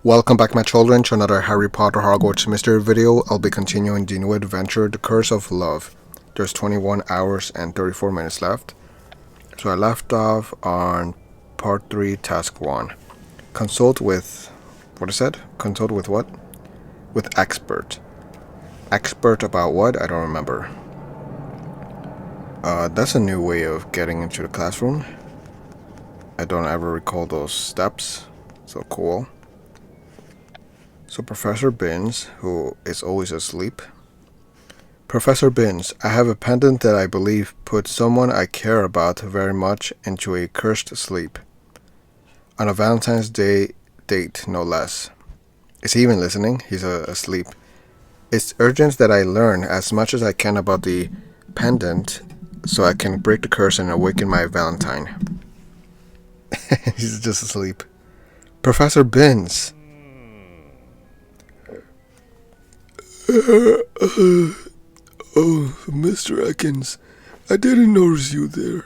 Welcome back my children to another Harry Potter Hogwarts mystery video. I'll be continuing the new adventure, The Curse of Love. There's 21 hours and 34 minutes left. So I left off on part 3, task 1. Consult with, what is that? Consult with what? With expert. Expert about what? I don't remember. That's a new way of getting into the classroom. I don't ever recall those steps. So cool. So Professor Binns, who is always asleep. Professor Binns, I have a pendant that I believe puts someone I care about very much into a cursed sleep. On a Valentine's Day date, no less. Is he even listening? He's asleep. It's urgent that I learn as much as I can about the pendant so I can break the curse and awaken my Valentine. He's just asleep. Professor Binns. Oh, Mr. Atkins, I didn't notice you there.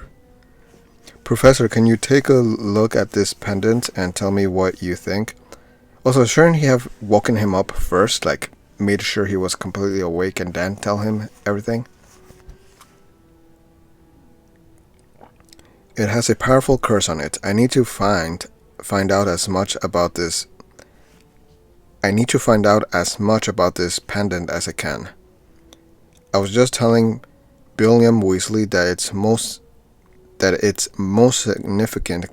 Professor, can you take a look at this pendant and tell me what you think? Also, shouldn't he have woken him up first, like made sure he was completely awake and then tell him everything? It has a powerful curse on it. I need to find out as much about this. I need to find out as much about this pendant as I can. I was just telling William Weasley that its most significant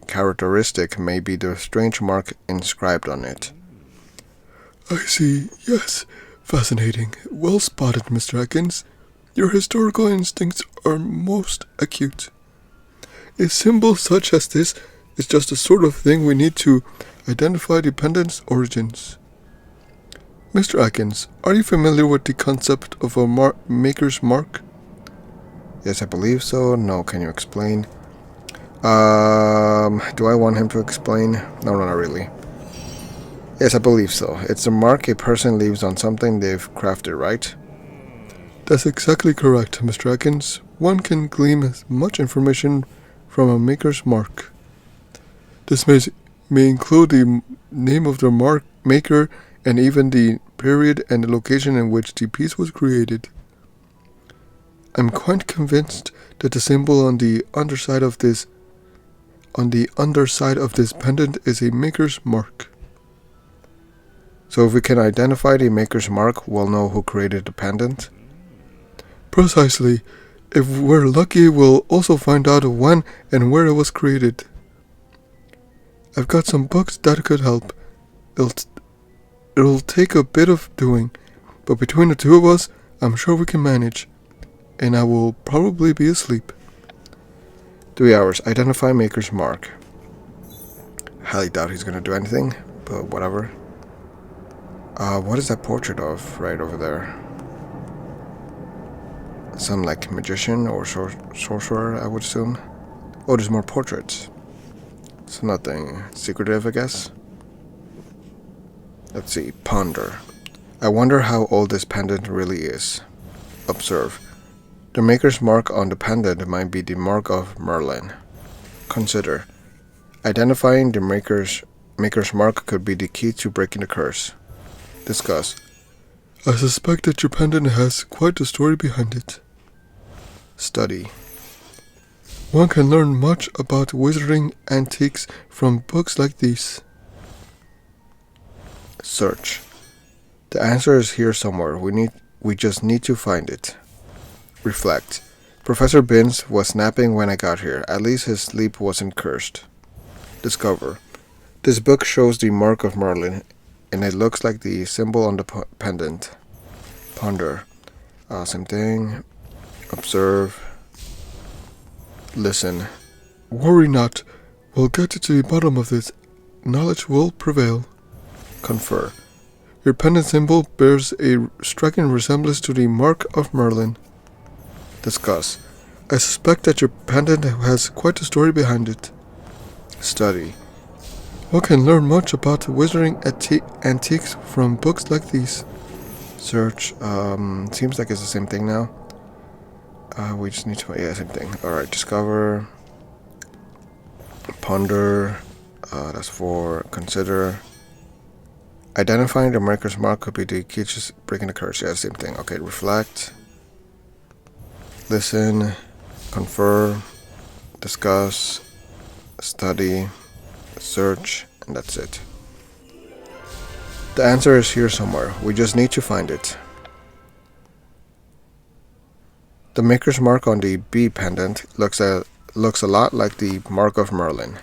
characteristic may be the strange mark inscribed on it. I see, yes. Fascinating. Well spotted, Mr. Atkins. Your historical instincts are most acute. A symbol such as this is just the sort of thing we need to identify the pendant's origins. Mr. Atkins, are you familiar with the concept of a maker's mark? Yes, I believe so. No, can you explain? Do I want him to explain? No, not really. Yes, I believe so. It's a mark a person leaves on something they've crafted, right? That's exactly correct, Mr. Atkins. One can glean as much information from a maker's mark. This may include the name of the mark maker and even the period and the location in which the piece was created. I'm quite convinced that the symbol on the underside of this pendant is a maker's mark. So if we can identify the maker's mark, we'll know who created the pendant? Precisely. If we're lucky, we'll also find out when and where it was created. I've got some books that could help. It'll take a bit of doing, but between the two of us, I'm sure we can manage. And I will probably be asleep. 3 hours. Identify maker's mark. Highly doubt he's gonna do anything, but whatever. What is that portrait of right over there? Some like magician or sorcerer, I would assume. Oh, there's more portraits. So nothing secretive, I guess. Let's see. Ponder. I wonder how old this pendant really is. Observe. The maker's mark on the pendant might be the mark of Merlin. Consider. Identifying the maker's mark could be the key to breaking the curse. Discuss. I suspect that your pendant has quite a story behind it. Study. One can learn much about wizarding antiques from books like these. Search. The answer is here somewhere. We just need to find it. Reflect. Professor Binns was napping when I got here. At least his sleep wasn't cursed. Discover. This book shows the mark of Merlin, and it looks like the symbol on the pendant. Ponder. Same thing. Observe. Listen. Worry not. We'll get to the bottom of this. Knowledge will prevail. Confer. Your pendant symbol bears a striking resemblance to the mark of Merlin. Discuss. I suspect that your pendant has quite a story behind it. Study. One can learn much about wizarding antiques from books like these. Search. Seems like it's the same thing now. We just need to... Yeah, same thing. Alright, discover. Ponder. That's 4. Consider. Identifying the maker's mark could be the key to breaking the curse. Yeah, same thing. Okay, reflect, listen, confer, discuss, study, search, and that's it. The answer is here somewhere. We just need to find it. The maker's mark on the B pendant looks a lot like the mark of Merlin.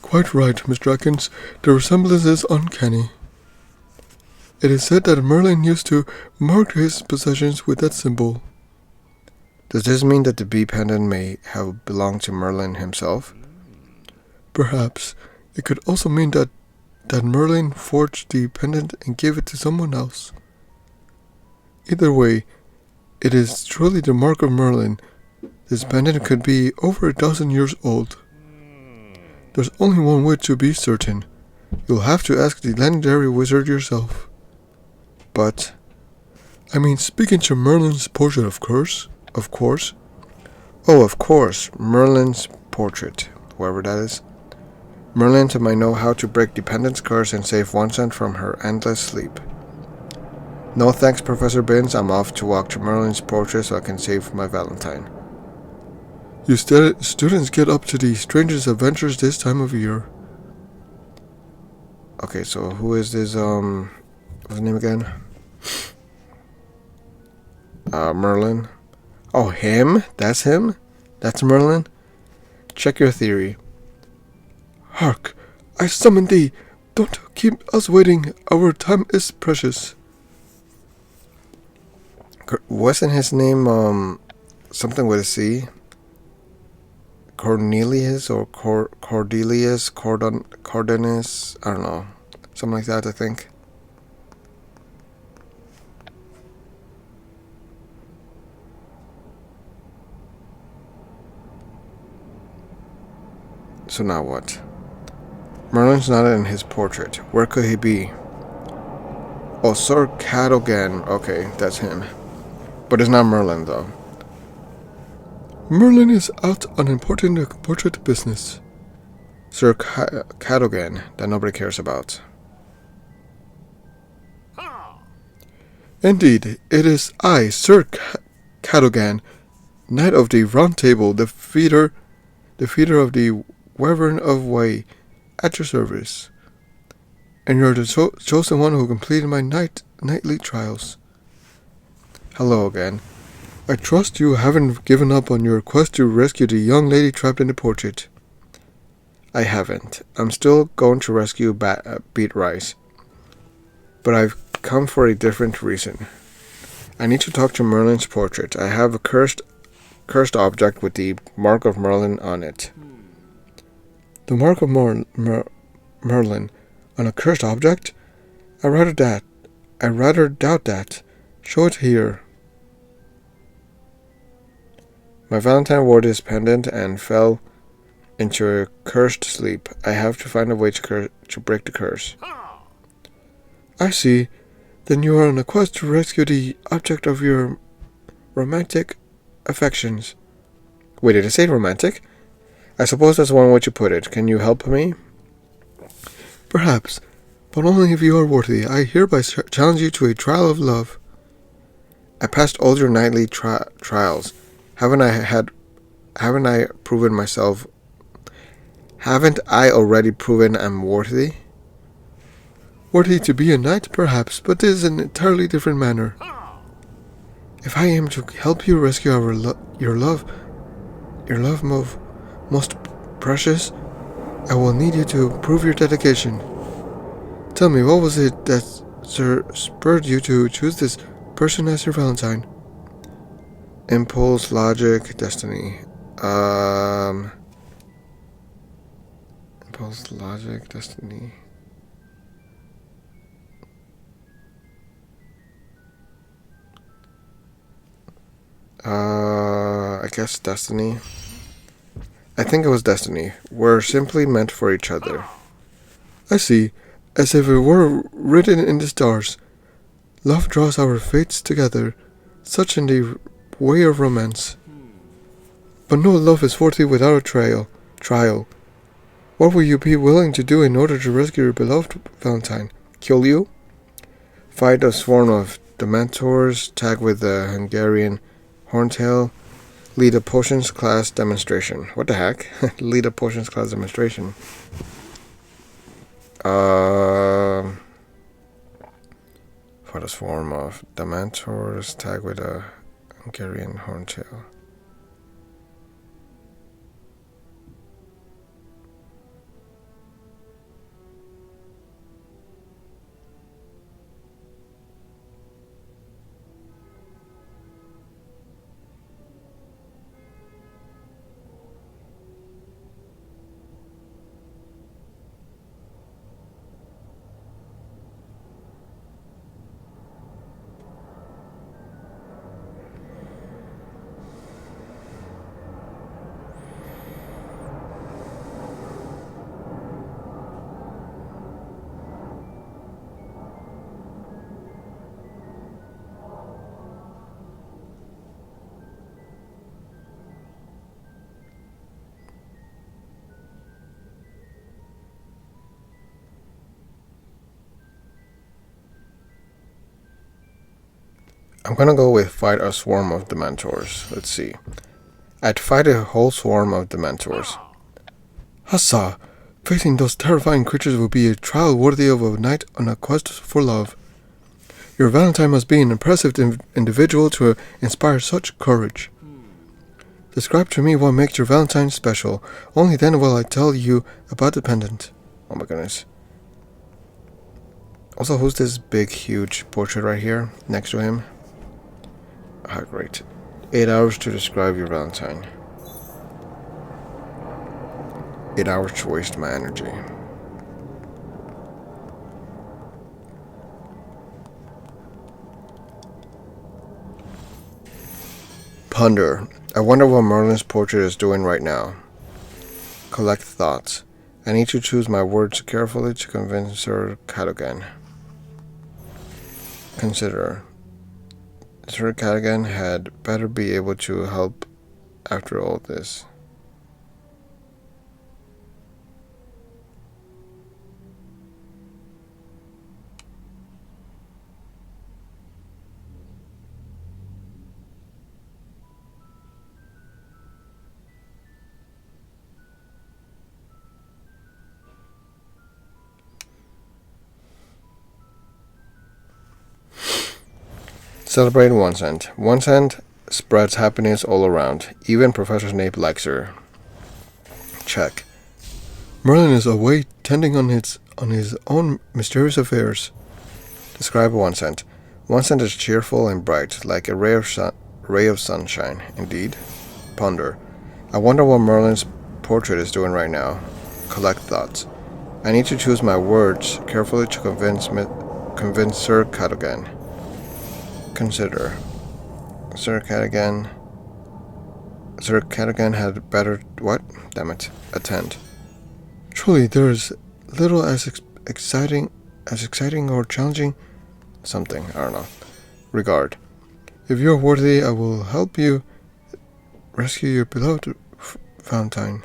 Quite right, Mr. Atkins. The resemblance is uncanny. It is said that Merlin used to mark his possessions with that symbol. Does this mean that the B pendant may have belonged to Merlin himself? Perhaps. It could also mean that Merlin forged the pendant and gave it to someone else. Either way, it is truly the mark of Merlin. This pendant could be over 1,000 years old. There's only one way to be certain. You'll have to ask the legendary wizard yourself. But, speaking to Merlin's portrait, of course. Oh, of course, Merlin's portrait, whoever that is. Merlin might know how to break the pendant's curse and save Wansant from her endless sleep. No thanks, Professor Binns. I'm off to walk to Merlin's portrait so I can save my Valentine. You students get up to the strangest adventures this time of year. Okay, so who is this, what's his name again? Merlin. Oh, him? That's him? That's Merlin? Check your theory. Hark! I summon thee! Don't keep us waiting. Our time is precious. Wasn't his name, something with a C? Cornelius or Cordelius? Cordenus? I don't know. Something like that, I think. So now what? Merlin's not in his portrait. Where could he be? Oh, Sir Cadogan. Okay, that's him. But it's not Merlin, though. Merlin is out on important portrait business. Sir Cadogan, that nobody cares about. Indeed, it is I, Sir Cadogan, Knight of the Round Table, the feeder of the Wyvern of Way, at your service. And you're the chosen one who completed my nightly trials. Hello again. I trust you haven't given up on your quest to rescue the young lady trapped in the portrait. I haven't. I'm still going to rescue Beat Rice. But I've come for a different reason. I need to talk to Merlin's portrait. I have a cursed object with the mark of Merlin on it. The mark of Merlin on a cursed object? I rather doubt that. Show it here. My Valentine wore this pendant and fell into a cursed sleep. I have to find a way to break the curse. I see. Then you are on a quest to rescue the object of your romantic affections. Wait, did I say romantic? I suppose that's one way to put it. Can you help me? Perhaps, but only if you are worthy. I hereby challenge you to a trial of love. I passed all your nightly trials. Haven't I proven myself? Haven't I already proven I'm worthy? Worthy to be a knight, perhaps, but this is an entirely different matter. If I am to help you rescue your love most precious, I will need you to prove your dedication. Tell me, what was it that spurred you to choose this person as your Valentine? Impulse, logic, destiny. Impulse, logic, destiny. I guess destiny. I think it was destiny. We're simply meant for each other. I see. As if it were written in the stars. Love draws our fates together, such in the way of romance. But no love is worthy without a trial. What will you be willing to do in order to rescue your beloved Valentine? kill you. Fight a swarm of Dementors. Tag with the Hungarian Horntail. Lead a potions class demonstration. What the heck? Lead a potions class demonstration. Fight a swarm of Dementors. Tag with a Hungarian Horntail. I'm gonna go with fight a swarm of Dementors. Let's see. I'd fight a whole swarm of Dementors. Hussa! Facing those terrifying creatures will be a trial worthy of a knight on a quest for love. Your Valentine must be an impressive individual to inspire such courage. Describe to me what makes your Valentine special. Only then will I tell you about the pendant. Oh my goodness. Also, who's this big, huge portrait right here next to him? Ah, great. 8 hours to describe your Valentine. 8 hours to waste my energy. Ponder. I wonder what Merlin's portrait is doing right now. Collect thoughts. I need to choose my words carefully to convince Sir Cadogan. Consider. Sir Cadogan had better be able to help after all this. Celebrate 1 cent. 1 cent spreads happiness all around. Even Professor Snape likes her. Check. Merlin is away tending on his own mysterious affairs. Describe 1 cent. 1 cent is cheerful and bright, like a ray of sunshine. Indeed. Ponder. I wonder what Merlin's portrait is doing right now. Collect thoughts. I need to choose my words carefully to convince Sir Cadogan. Consider. Sir Cadogan had better... What? Damn it. Attend. Truly, there is little as exciting or challenging... Something. I don't know. Regard. If you are worthy, I will help you rescue your beloved Valentine.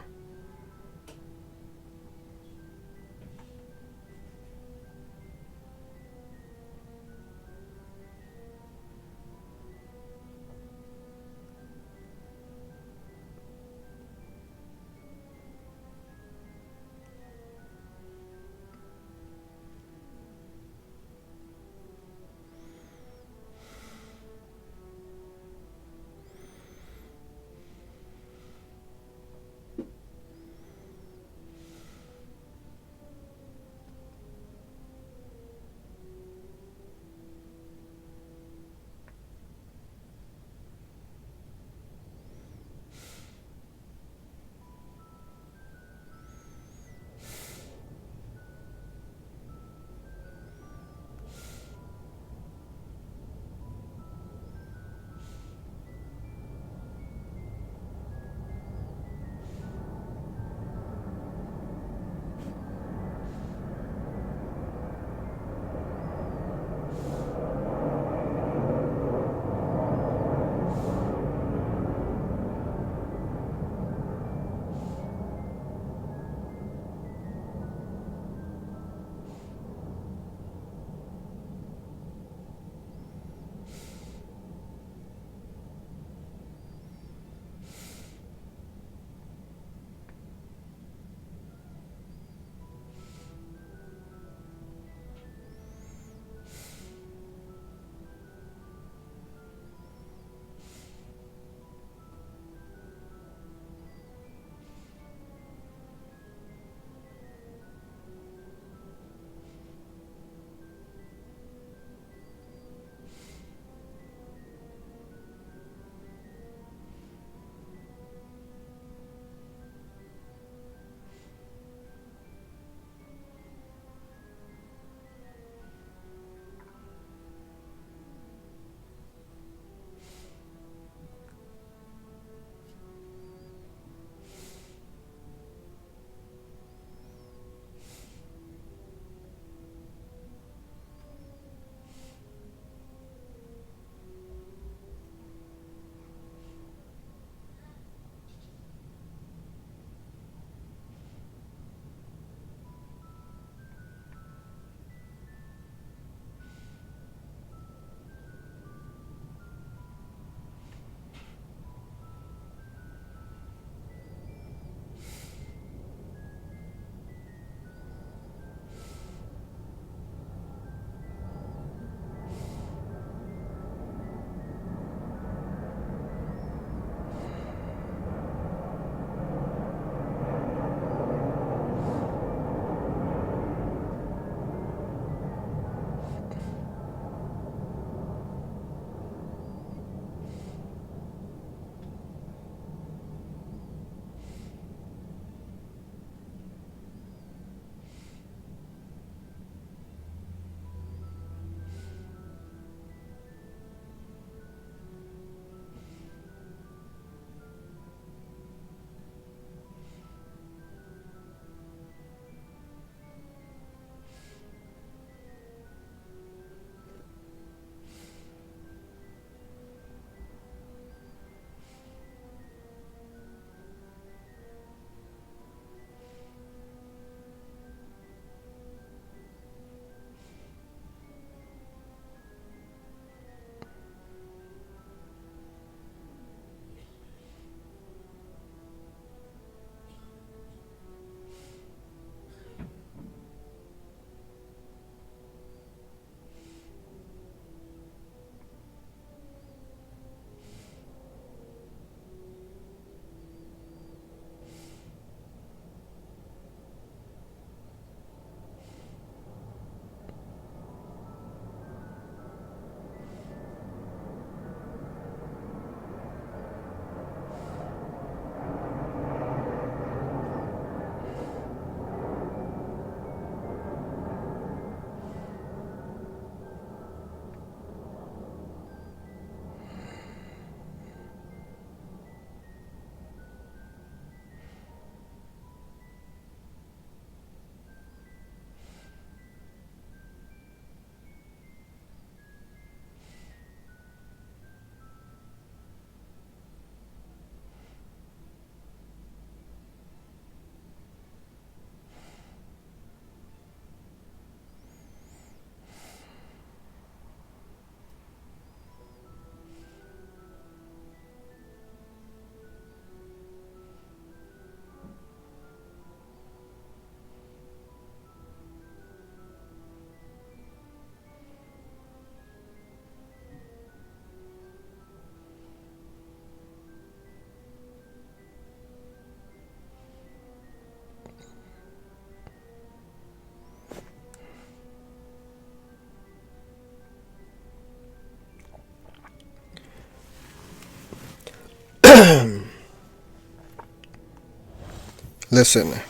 Listen.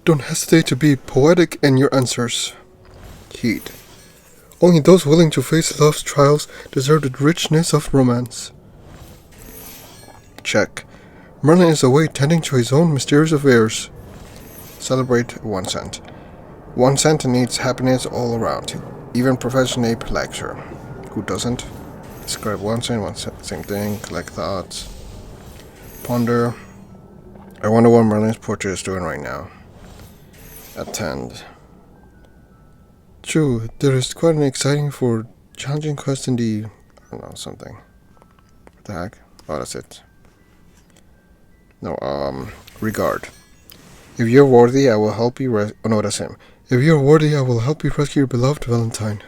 Don't hesitate to be poetic in your answers. Heed. Only those willing to face love's trials deserve the richness of romance. Check. Merlin is away tending to his own mysterious affairs. Celebrate 1 cent. 1 cent needs happiness all around. Even Professor Snape likes her. Who doesn't? Describe 1 cent, same thing. Collect thoughts. Ponder. I wonder what Merlin's portrait is doing right now. Attend. True, there is quite an exciting for challenging quest in the... I don't know, something. What the heck? Oh, that's it. No, regard. If you're worthy, I will help you oh no, that's him. If you are worthy, I will help you rescue your beloved Valentine.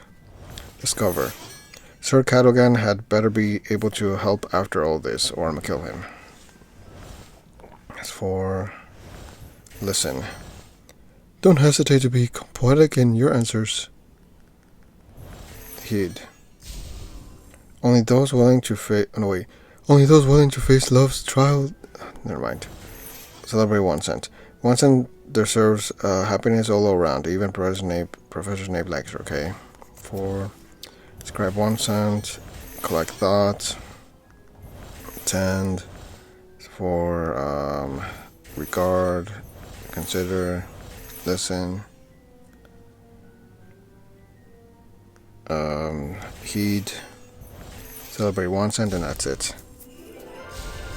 Discover. Sir Cadogan had better be able to help after all this, or I'm gonna kill him. As for... Listen. Don't hesitate to be poetic in your answers. Heed. Only those willing to Only those willing to face love's trial... Never mind. Celebrate 1 cent. 1 cent deserves happiness all around. Even Professor Snape likes her, okay? 4. Describe 1 cent. Collect thoughts. 10. For regard. Consider. Listen. Heed. Celebrate 1 cent, and that's it.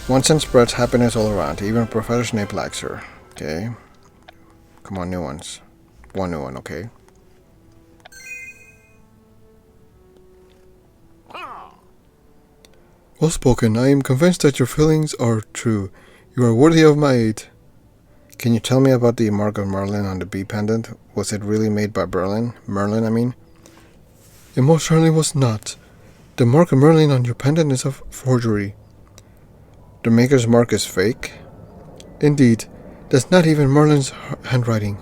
1 cent spreads happiness all around. Even Professor Snape likes her. Okay. Come on, new ones. 1 new one, okay? Well spoken. I am convinced that your feelings are true. You are worthy of my aid. Can you tell me about the mark of Merlin on the bee pendant? Was it really made by Merlin? I mean? It most certainly was not. The mark of Merlin on your pendant is a forgery. The maker's mark is fake? Indeed. That's not even Merlin's handwriting.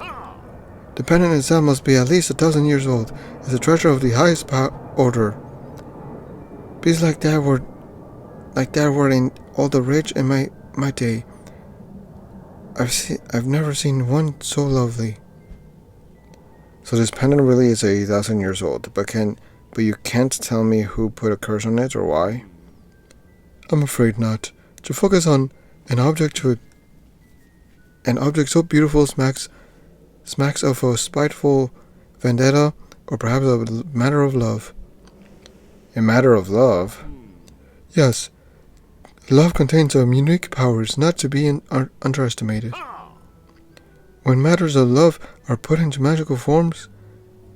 The pendant itself must be at least 1,000 years old. It's a treasure of the highest order. Bees like that were in all the rage in my day. I've never seen one so lovely. So this pendant really is 1,000 years old, but you can't tell me who put a curse on it or why? I'm afraid not. To focus on an object so beautiful smacks of a spiteful vendetta, or perhaps a matter of love. A matter of love? Yes. Love contains a unique powers not to be underestimated. When matters of love are put into magical forms,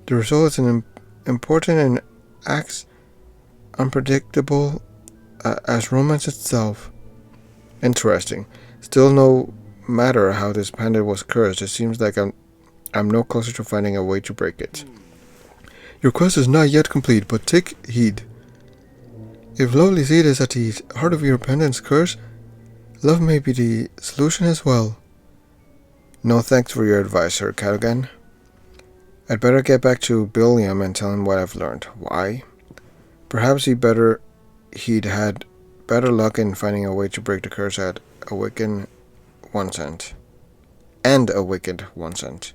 the result is an important and acts unpredictable as romance itself. Interesting. Still, no matter how this pendant was cursed, it seems like I'm no closer to finding a way to break it. Your quest is not yet complete, but take heed. If lovely seed is at the heart of your pendant's curse, love may be the solution as well. No thanks for your advice, Sir Cadogan. I'd better get back to William and tell him what I've learned. Why? Perhaps he'd had better luck in finding a way to break the curse at a wicked 1 cent. And a wicked 1 cent.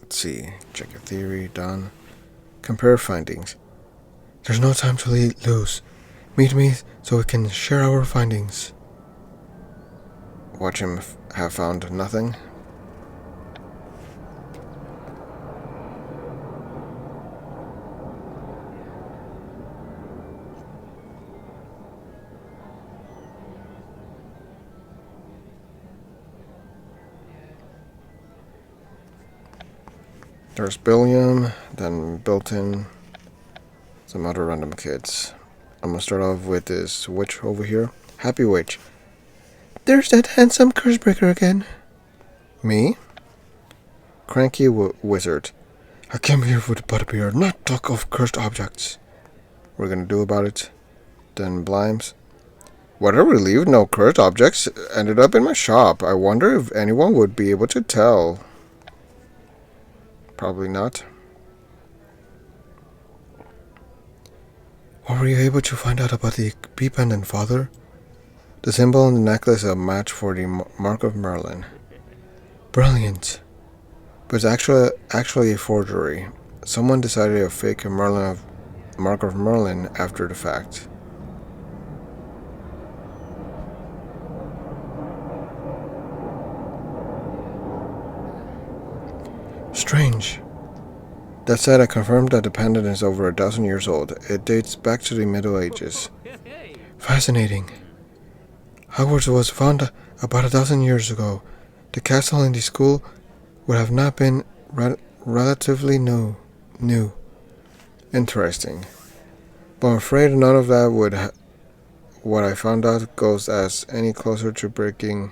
Let's see. Check your theory. Done. Compare findings. There's no time to lose. Meet me so we can share our findings. Watch him have found nothing. There's Billiam, then built-in, some other random kids. I'm gonna start off with this witch over here. Happy witch. There's that handsome cursebreaker again. Me? Cranky wizard. I came here for the butterbeer, not talk of cursed objects. We're gonna do about it. Then Blimes. What a relief, no cursed objects ended up in my shop. I wonder if anyone would be able to tell. Probably not. What were you able to find out about the bee pendant, Father? The symbol on the necklace is a match for the Mark of Merlin. Brilliant. But it's actually a forgery. Someone decided to fake a Mark of Merlin after the fact. Strange. That said, I confirmed that the pendant is over 1,000 years old. It dates back to the Middle Ages. Fascinating. Hogwarts was founded about 1,000 years ago. The castle and the school would have not been relatively new. Interesting. But I'm afraid none of that what I found out goes as any closer to breaking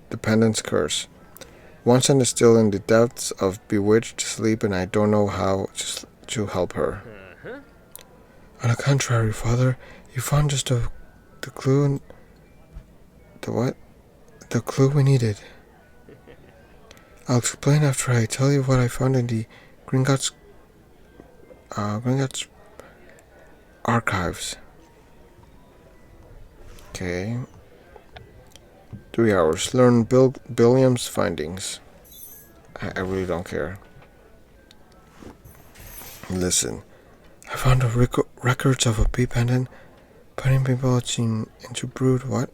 the pendant's curse. Wanson is still in the depths of bewitched sleep, and I don't know how to help her. On the contrary, Father, you found just the clue and the what? The clue we needed. I'll explain after I tell you what I found in the Gringotts archives. Okay. 3 hours. Learn Billiam's findings. I really don't care. Listen. I found the records of a bee pendant putting people into brood. What?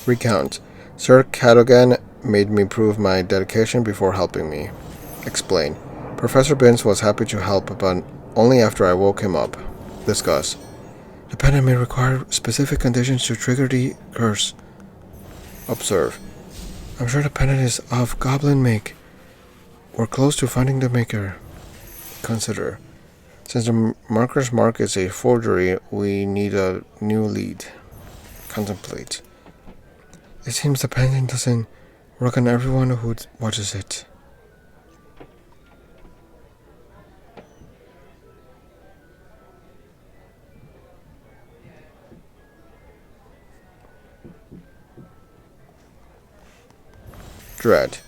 Recount. Sir Cadogan made me prove my dedication before helping me. Explain. Professor Binns was happy to help, but only after I woke him up. Discuss. The pendant may require specific conditions to trigger the curse. Observe. I'm sure the pendant is of goblin make. We're close to finding the maker. Consider. Since the marker's mark is a forgery, we need a new lead. Contemplate. It seems the pendant doesn't work on everyone who watches it. Dread.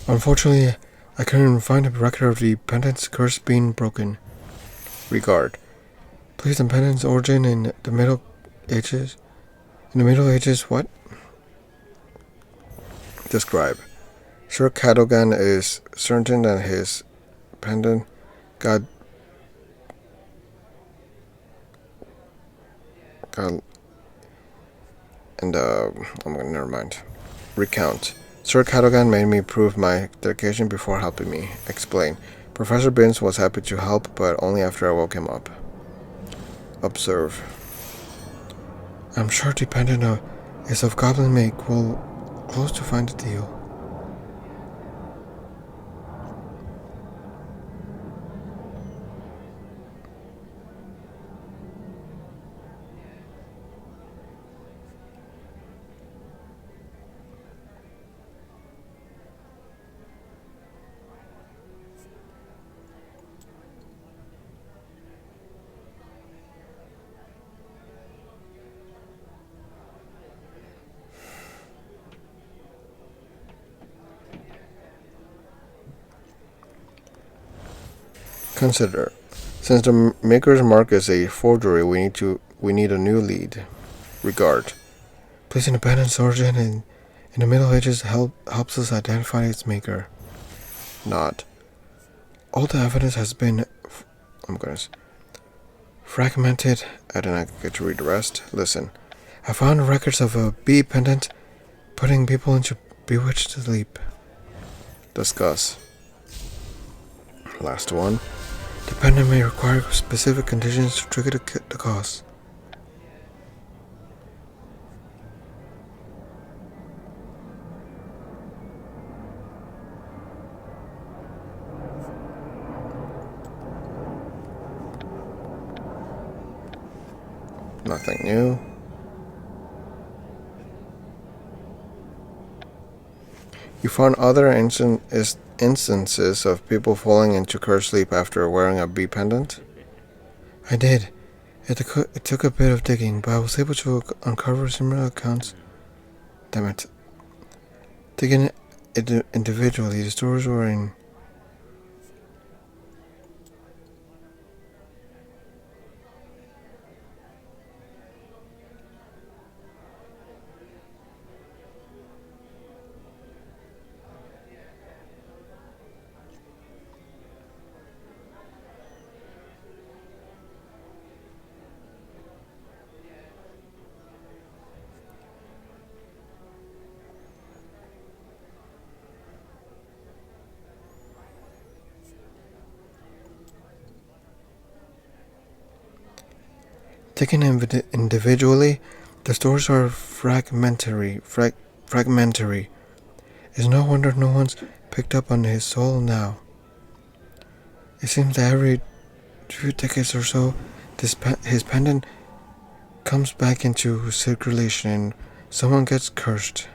Unfortunately, I couldn't find a record of the pendant's curse being broken. Regard. Place the pendant's origin in the Middle Ages. In the Middle Ages, what? Describe. Sir Cadogan is certain that his pendant got never mind. Recount. Sir Cadogan made me prove my dedication before helping me. Explain. Professor Binns was happy to help, but only after I woke him up. Observe. I'm sure the pendant is of goblin make. We'll close to find the deal. Consider. Since the maker's mark is a forgery, we need a new lead. Regard. Placing the pendant's origin in the Middle Ages helps us identify its maker. Not. All the evidence has been fragmented. I didn't get to read the rest. Listen. I found records of a bee pendant putting people into bewitched sleep. Discuss. Last one. The pendant may require specific conditions to trigger the cause. Nothing new. You found other instances of people falling into cursed sleep after wearing a bee pendant? I did. It took a bit of digging, but I was able to uncover similar accounts. Damn it. Taken individually, the stories were in. Taken individually, the stories are fragmentary. It's no wonder no one's picked up on his soul now. It seems that every few decades or so, his pendant comes back into circulation and someone gets cursed.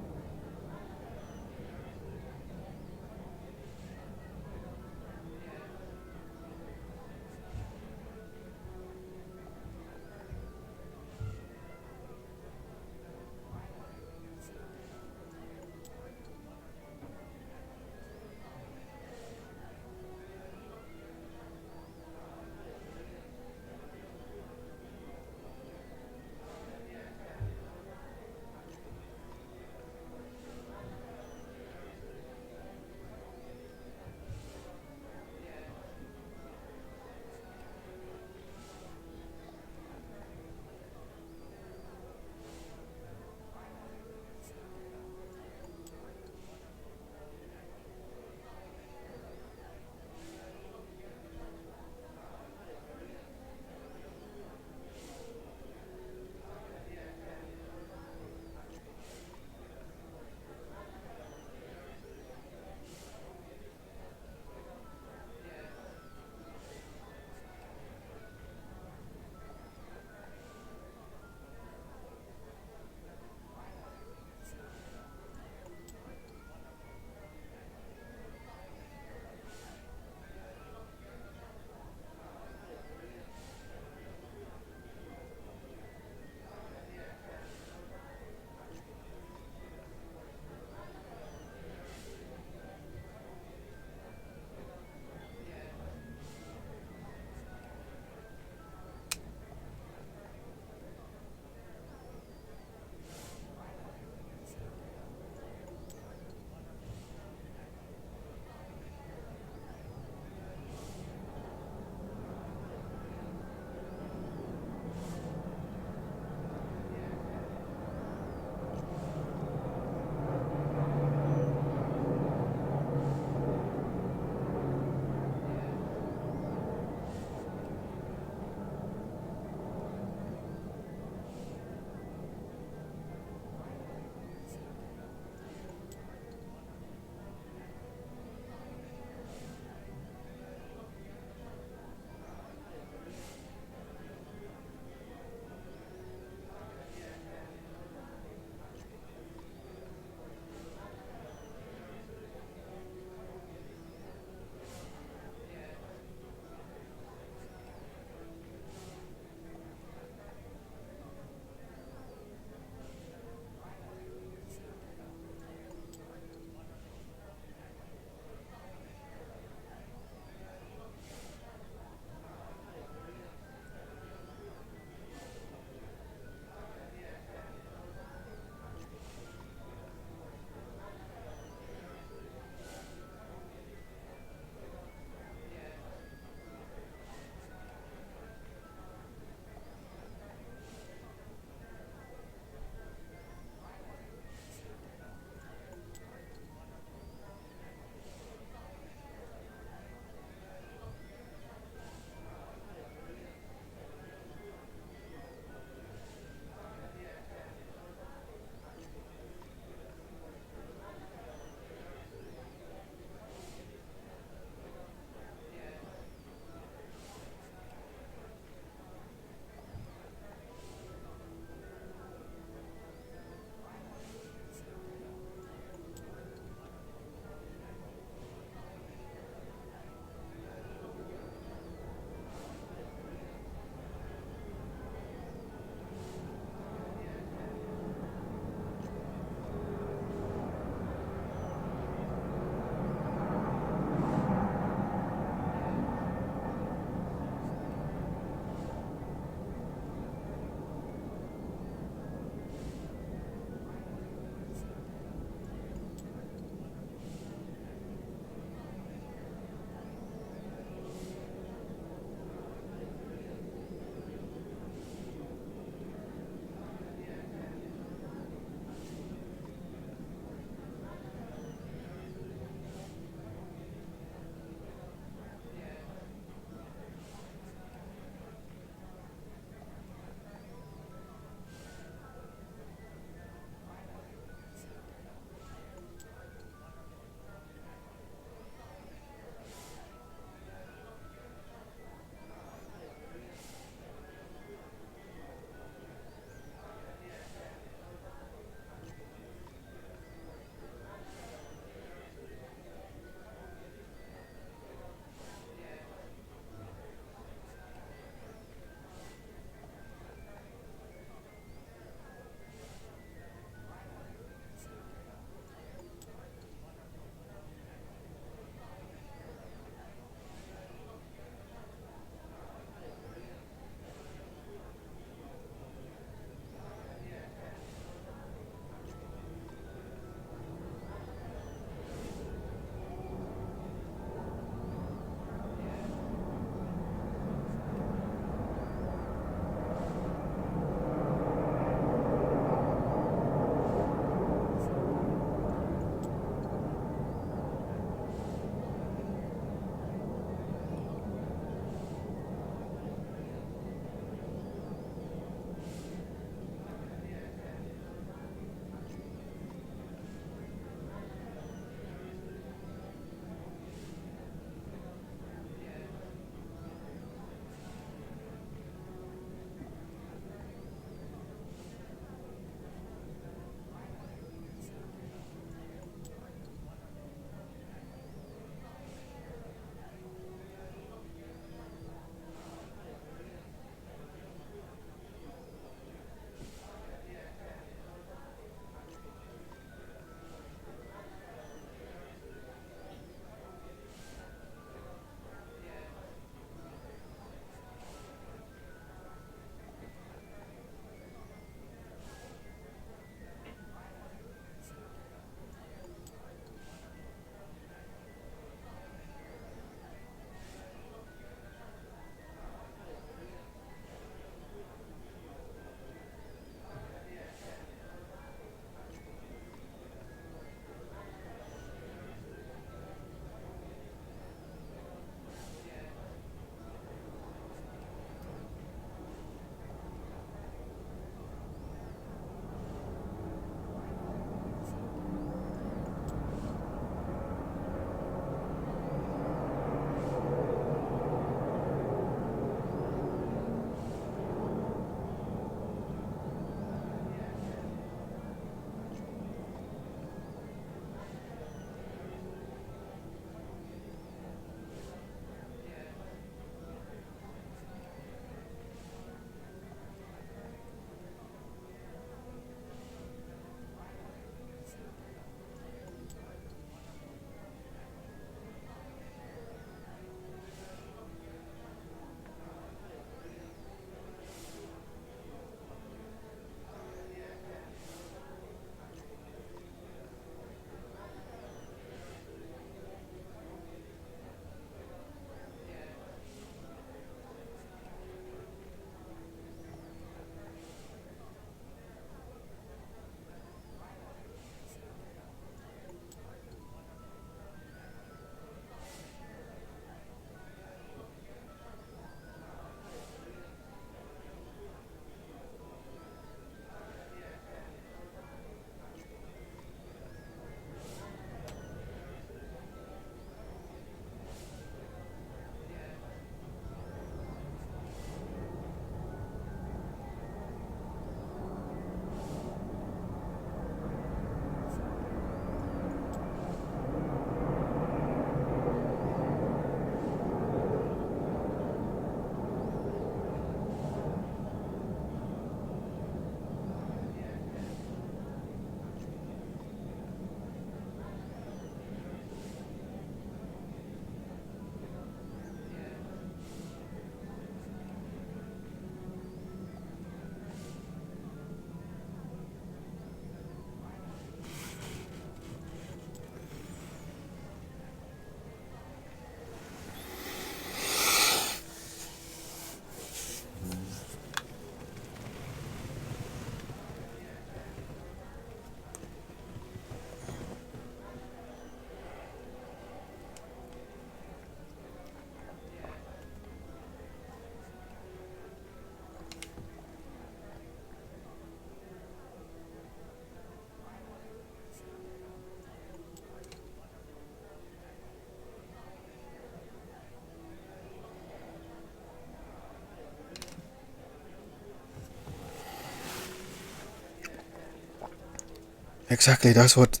Exactly, that's what's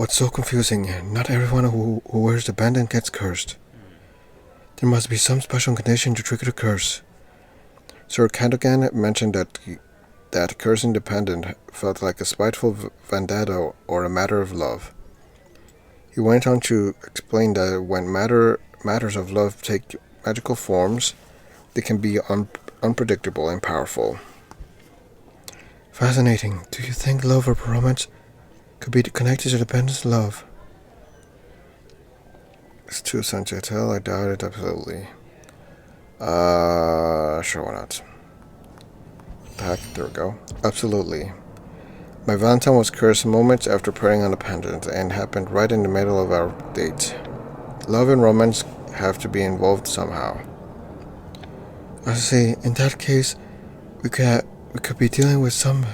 so confusing. Not everyone who wears the pendant gets cursed. There must be some special condition to trigger the curse. Sir Cadogan mentioned that cursing the pendant felt like a spiteful vendetta or a matter of love. He went on to explain that when matters of love take magical forms, they can be unpredictable and powerful. Fascinating. Do you think love or romance could be connected to the pendant's love? It's too essential to tell. I doubt it absolutely. Sure, why not? Back, there we go. Absolutely. My Valentine was cursed moments after praying on the pendant and happened right in the middle of our date. Love and romance have to be involved somehow. I see. In that case, we could be dealing with some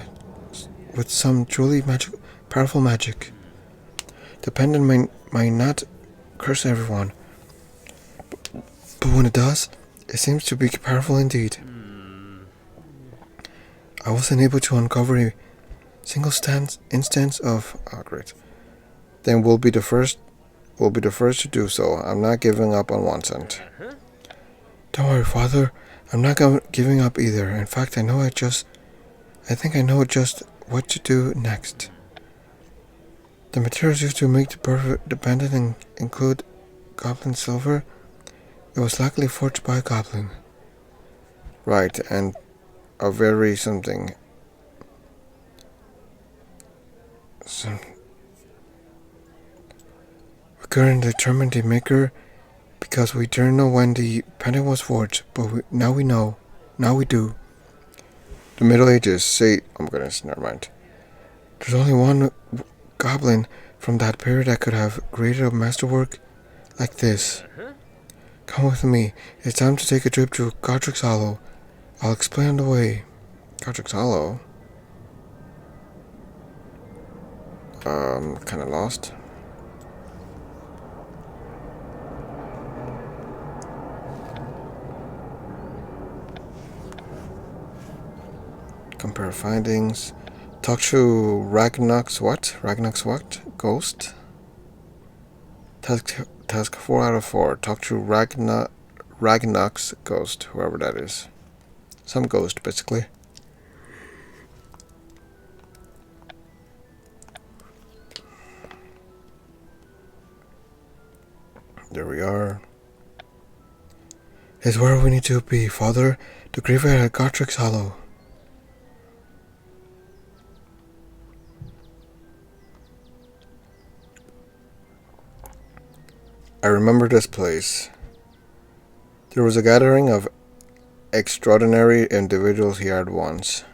truly powerful magic. The pendant might not curse everyone, but when it does, it seems to be powerful indeed. I wasn't able to uncover a single instance of. Oh, great. Then we'll be the first. We'll be the first to do so. I'm not giving up on one cent. Don't worry, Father. I'm not giving up either. In fact, I think I know just what to do next. The materials used to make the pendant include goblin silver. It was likely forged by a goblin. Right, and a very something. We couldn't determine the maker because we didn't know when the pendant was forged, but now we know. Now we do. The Middle Ages say... Oh my goodness, never mind. There's only one goblin from that period that could have created a masterwork like this. Come with me. It's time to take a trip to Godric's Hollow. I'll explain on the way. Godric's Hollow? Kinda lost. Compare findings. Talk to Ragnar's what? Ghost? Task 4 out of 4. Talk to Ragnar's ghost, whoever that is. Some ghost, basically. There we are. It's where we need to be, Father. The graveyard at Godric's Hollow. I remember this place. There was a gathering of extraordinary individuals here at once.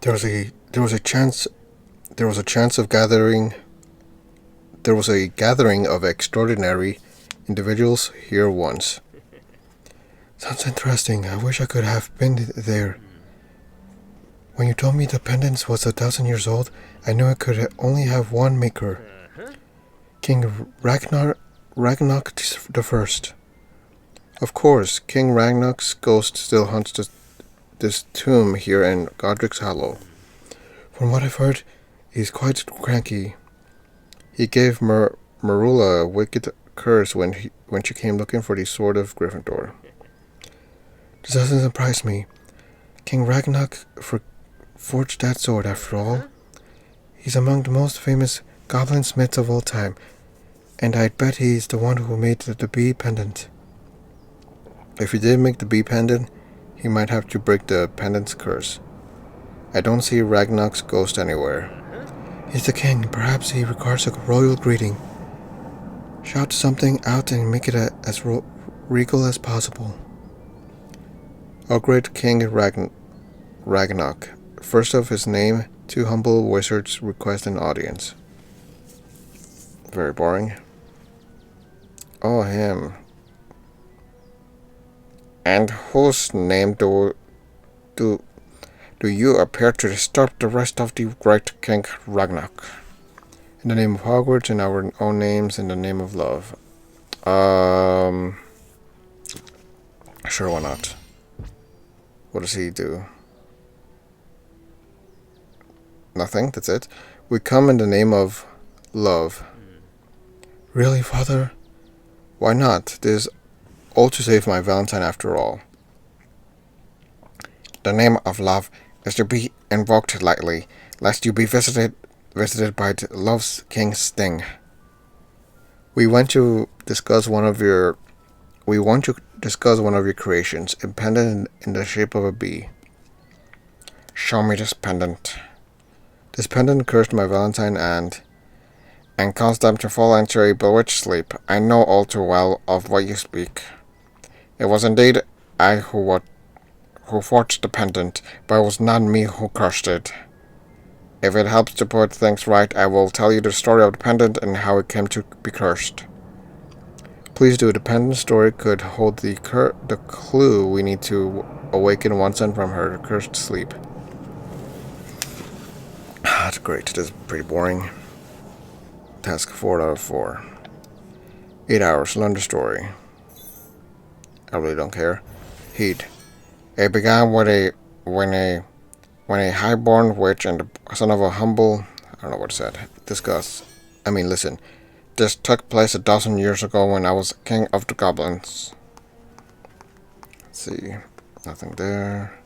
There was a chance of gathering. There was a gathering of extraordinary individuals here once. Sounds interesting. I wish I could have been there. When you told me the pendant was 1,000 years old, I knew it could only have one maker. King Ragnarok the First. Of course, King Ragnarok's ghost still haunts this tomb here in Godric's Hollow. From what I've heard, he's quite cranky. He gave Marula a wicked curse when she came looking for the sword of Gryffindor. This doesn't surprise me. King Ragnarok forged that sword, after all. He's among the most famous goblin smiths of all time, and I'd bet he's the one who made the bee pendant. If he did make the bee pendant, he might have to break the pendant's curse. I don't see Ragnarok's ghost anywhere. He's the king. Perhaps he regards a royal greeting. Shout something out and make it as regal as possible. Our great King Ragnarok. First of his name, 2 humble wizards request an audience. Very boring. Oh, him. And whose name do you appear to disturb the rest of the great King Ragnarok? In the name of Hogwarts, in our own names, in the name of love. Sure, why not? What does he do? Nothing, that's it. We come in the name of love. Really, Father? Why not? This is all to save my Valentine after all. The name of love is to be invoked lightly, lest you be visited by love's king sting. We want to discuss one of your creations, a pendant in the shape of a bee. Show me this pendant. This pendant cursed my Valentine and caused them to fall into a bewitched sleep. I know all too well of what you speak. It was indeed I who forged the pendant, but it was not me who cursed it. If it helps to put things right, I will tell you the story of the pendant and how it came to be cursed. Please do. The pendant story could hold the clue we need to awaken Watson from her cursed sleep. That's great. That's pretty boring. Task 4 out of 4. 8 hours. Learn the story. I really don't care. Heat. It began when a highborn witch and the son of a humble... I don't know what it said. Listen. This took place 1,000 years ago when I was king of the goblins. Let's see. Nothing there.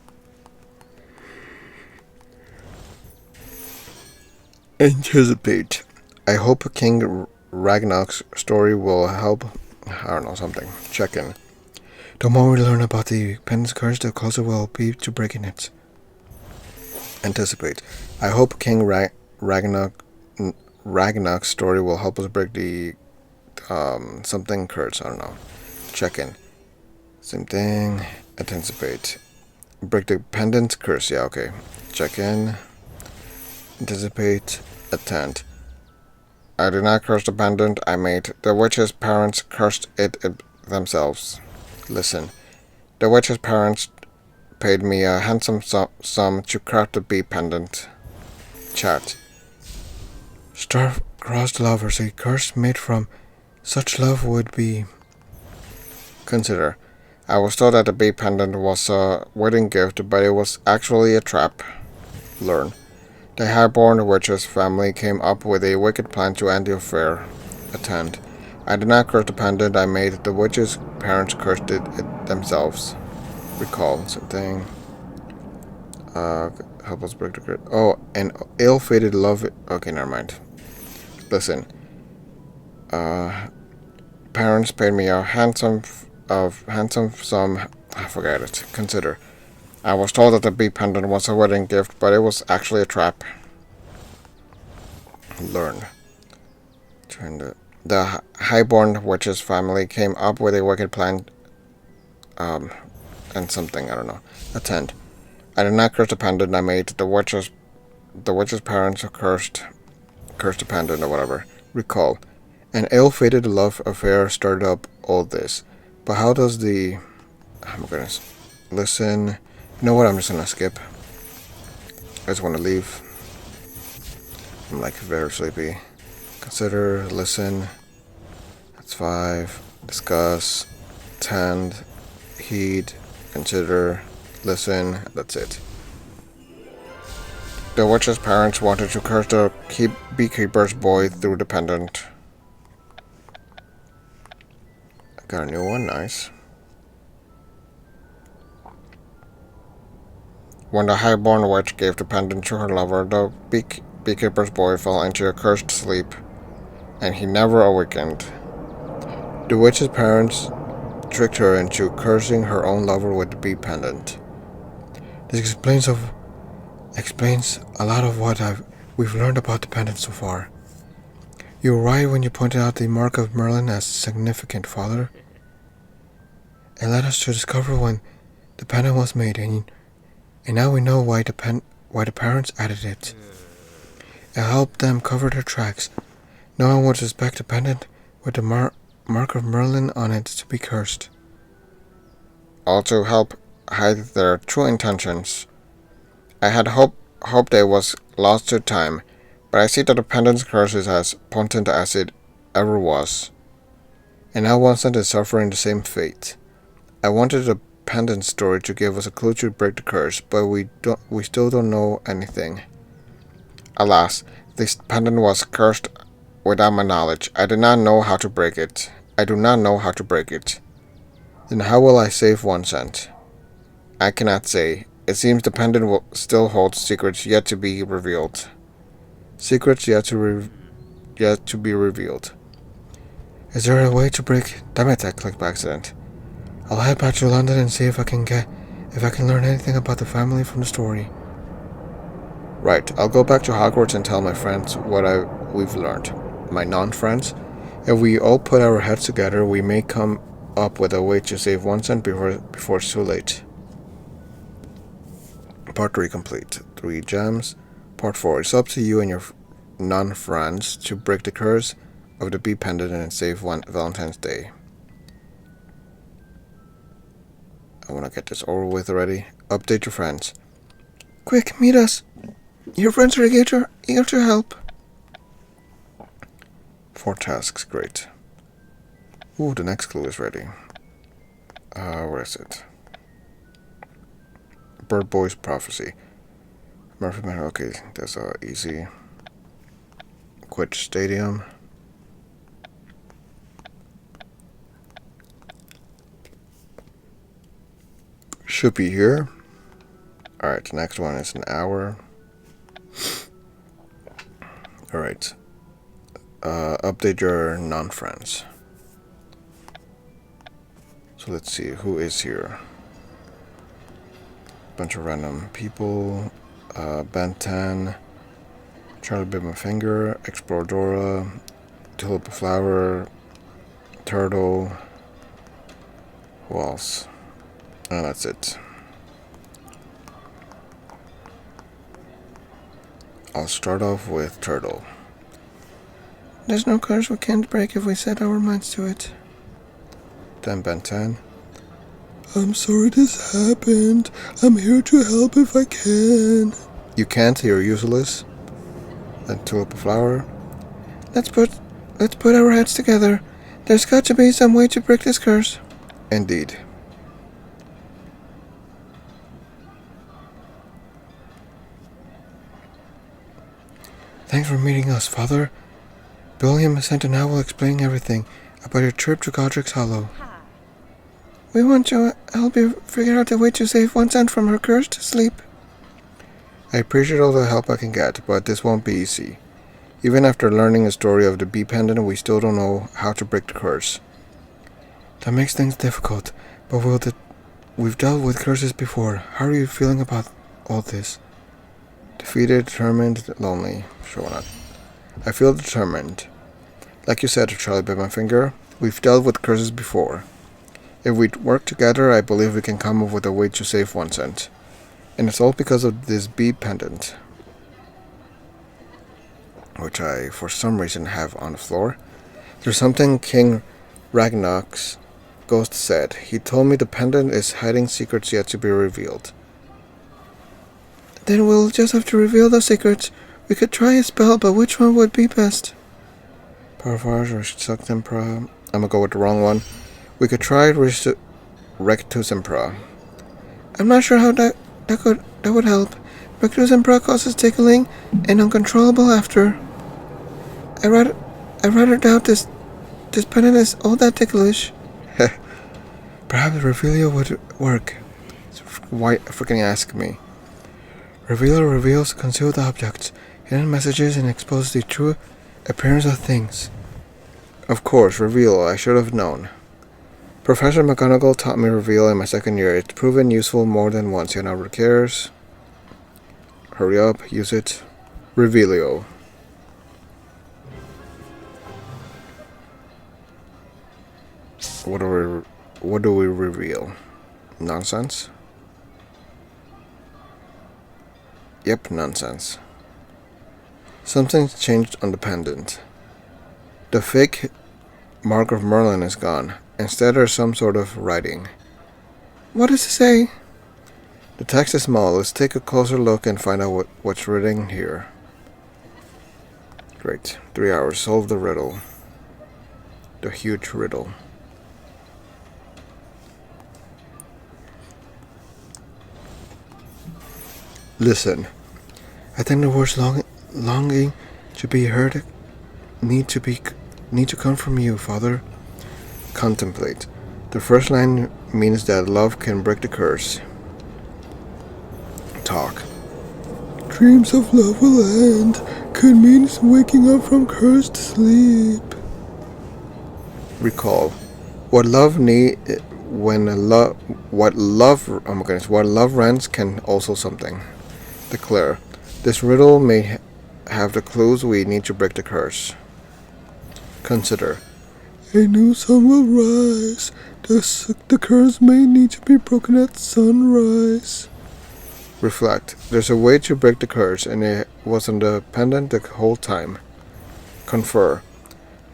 Anticipate. I hope King Ragnarok's story will help. I don't know, something. Check in. The more we learn about the pendant's curse, the closer we'll be to breaking it. Anticipate. I hope King Ragnarok's story will help us break the something curse. I don't know. Check in. Same thing. Anticipate. Break the pendant curse. Yeah, okay. Check in. Anticipate. Attend. I did not curse the pendant I made. The witch's parents cursed it themselves. Listen. The witch's parents paid me a handsome sum to craft the bee pendant. Chat. Star-crossed lovers, a curse made from such love would be... Consider. I was told that the bee pendant was a wedding gift, but it was actually a trap. Learn. The highborn witch's family came up with a wicked plan to end the affair. Attend. I did not curse the pendant I made. The witch's parents cursed it themselves. Recall. Same thing. Help us break the curse. Oh, an ill-fated love... Okay, never mind. Listen. Parents paid me a handsome sum. I forget it. Consider. I was told that the bee pendant was a wedding gift, but it was actually a trap. Learn. The highborn witch's family came up with a wicked plan, and something, I don't know. Attend. I did not curse the pendant I made. The witch's parents cursed the pendant or whatever. Recall. An ill-fated love affair started up all this. But how does the... I'm gonna listen. You know what? I'm just gonna skip. I just want to leave. I'm like very sleepy. Consider, listen. That's 5. Discuss. Tend. Heed. Consider. Listen. That's it. The witch's parents wanted to curse the beekeeper's boy through the pendant. I got a new one. Nice. When the highborn witch gave the pendant to her lover, the beekeeper's boy fell into a cursed sleep, and he never awakened. The witch's parents tricked her into cursing her own lover with the bee pendant. This explains a lot of what we've learned about the pendant so far. You were right when you pointed out the mark of Merlin as significant, Father. It led us to discover when the pendant was made, and now we know why the parents added it. It helped them cover their tracks. No one would suspect a pendant with the mark of Merlin on it to be cursed. Also help hide their true intentions. I had hoped it was lost to time, but I see that the pendant's curse is as potent as it ever was. And now Vincent is suffering the same fate. I wanted the pendant story to give us a clue to break the curse, but we still don't know anything. Alas, this pendant was cursed without my knowledge. I did not know how to break it. I do not know how to break it. Then how will I save 1 cent? I cannot say. It seems the pendant still holds secrets yet to be revealed. Secrets yet to be revealed. Is there a way to break... Damn it, I clicked by accident. I'll head back to London and see if I can learn anything about the family from the story. Right, I'll go back to Hogwarts and tell my friends what we've learned. My non-friends. If we all put our heads together, we may come up with a way to save 1 cent before it's too late. Part 3 complete. 3 gems. Part 4. It's up to you and your non-friends to break the curse of the bee pendant and save Valentine's Day. I want to get this over with already. Update your friends. Quick, meet us. Your friends are eager to help. 4 tasks, great. Ooh, the next clue is ready. Where is it? Bird Boy's Prophecy. Murphy Manor, okay, that's easy. Quidditch Stadium. Should be here. Alright, the next one is an hour. Alright. Update your non-friends. So let's see, who is here? Bunch of random people. Ben 10. Charlie Bit My Finger. Exploradora. Tulip Flower. Turtle. Who else? And that's it. I'll start off with Turtle. There's no curse we can't break if we set our minds to it. Then Ben 10. I'm sorry this happened. I'm here to help if I can. You can't, you're useless. Then Tulip Flower. Let's put our heads together. There's got to be some way to break this curse. Indeed. Thanks for meeting us, Father. William sent an owl explaining everything about your trip to Godric's Hollow. We want to help you figure out a way to save 1 cent from her cursed sleep. I appreciate all the help I can get, but this won't be easy. Even after learning the story of the bee pendant, we still don't know how to break the curse. That makes things difficult, but we've dealt with curses before. How are you feeling about all this? Defeated, determined, lonely. Sure not. I feel determined. Like you said, Charlie Bit My Finger, we've dealt with curses before. If we work together, I believe we can come up with a way to save 1 cent. And it's all because of this bee pendant, which I, for some reason, have on the floor. There's something King Ragnarok's ghost said. He told me the pendant is hiding secrets yet to be revealed. Then we'll just have to reveal the secrets. We could try a spell, but which one would be best? Parvars or Suctempra. I'm gonna go with the wrong one. We could try Rectus Impra. I'm not sure how that would help. Rectus Impra causes tickling and uncontrollable laughter. I rather doubt this pendant is all that ticklish. Perhaps Revealio would work. Why freaking ask me? Revealio reveals concealed objects, hidden messages, and exposes the true appearance of things. Of course, Reveal, I should have known. Professor McGonagall taught me Reveal in my second year. It's proven useful more than once. You never cares. Hurry up, use it. Revealio. What do we reveal? Nonsense? Yep, nonsense. Something's changed on the pendant. The fake mark of Merlin is gone. Instead, there's some sort of writing. What does it say? The text is small. Let's take a closer look and find out what's written here. Great. 3 hours. Solve the riddle. The huge riddle. Listen. I think the words longing to be heard need to come from you, Father. Contemplate. The first line means that love can break the curse. Talk. Dreams of love will end could mean waking up from cursed sleep. Recall. What love rents can also something. Declare. This riddle may have the clues we need to break the curse. Consider. A new sun will rise. The curse may need to be broken at sunrise. Reflect. There's a way to break the curse, and it was on the pendant the whole time. Confer.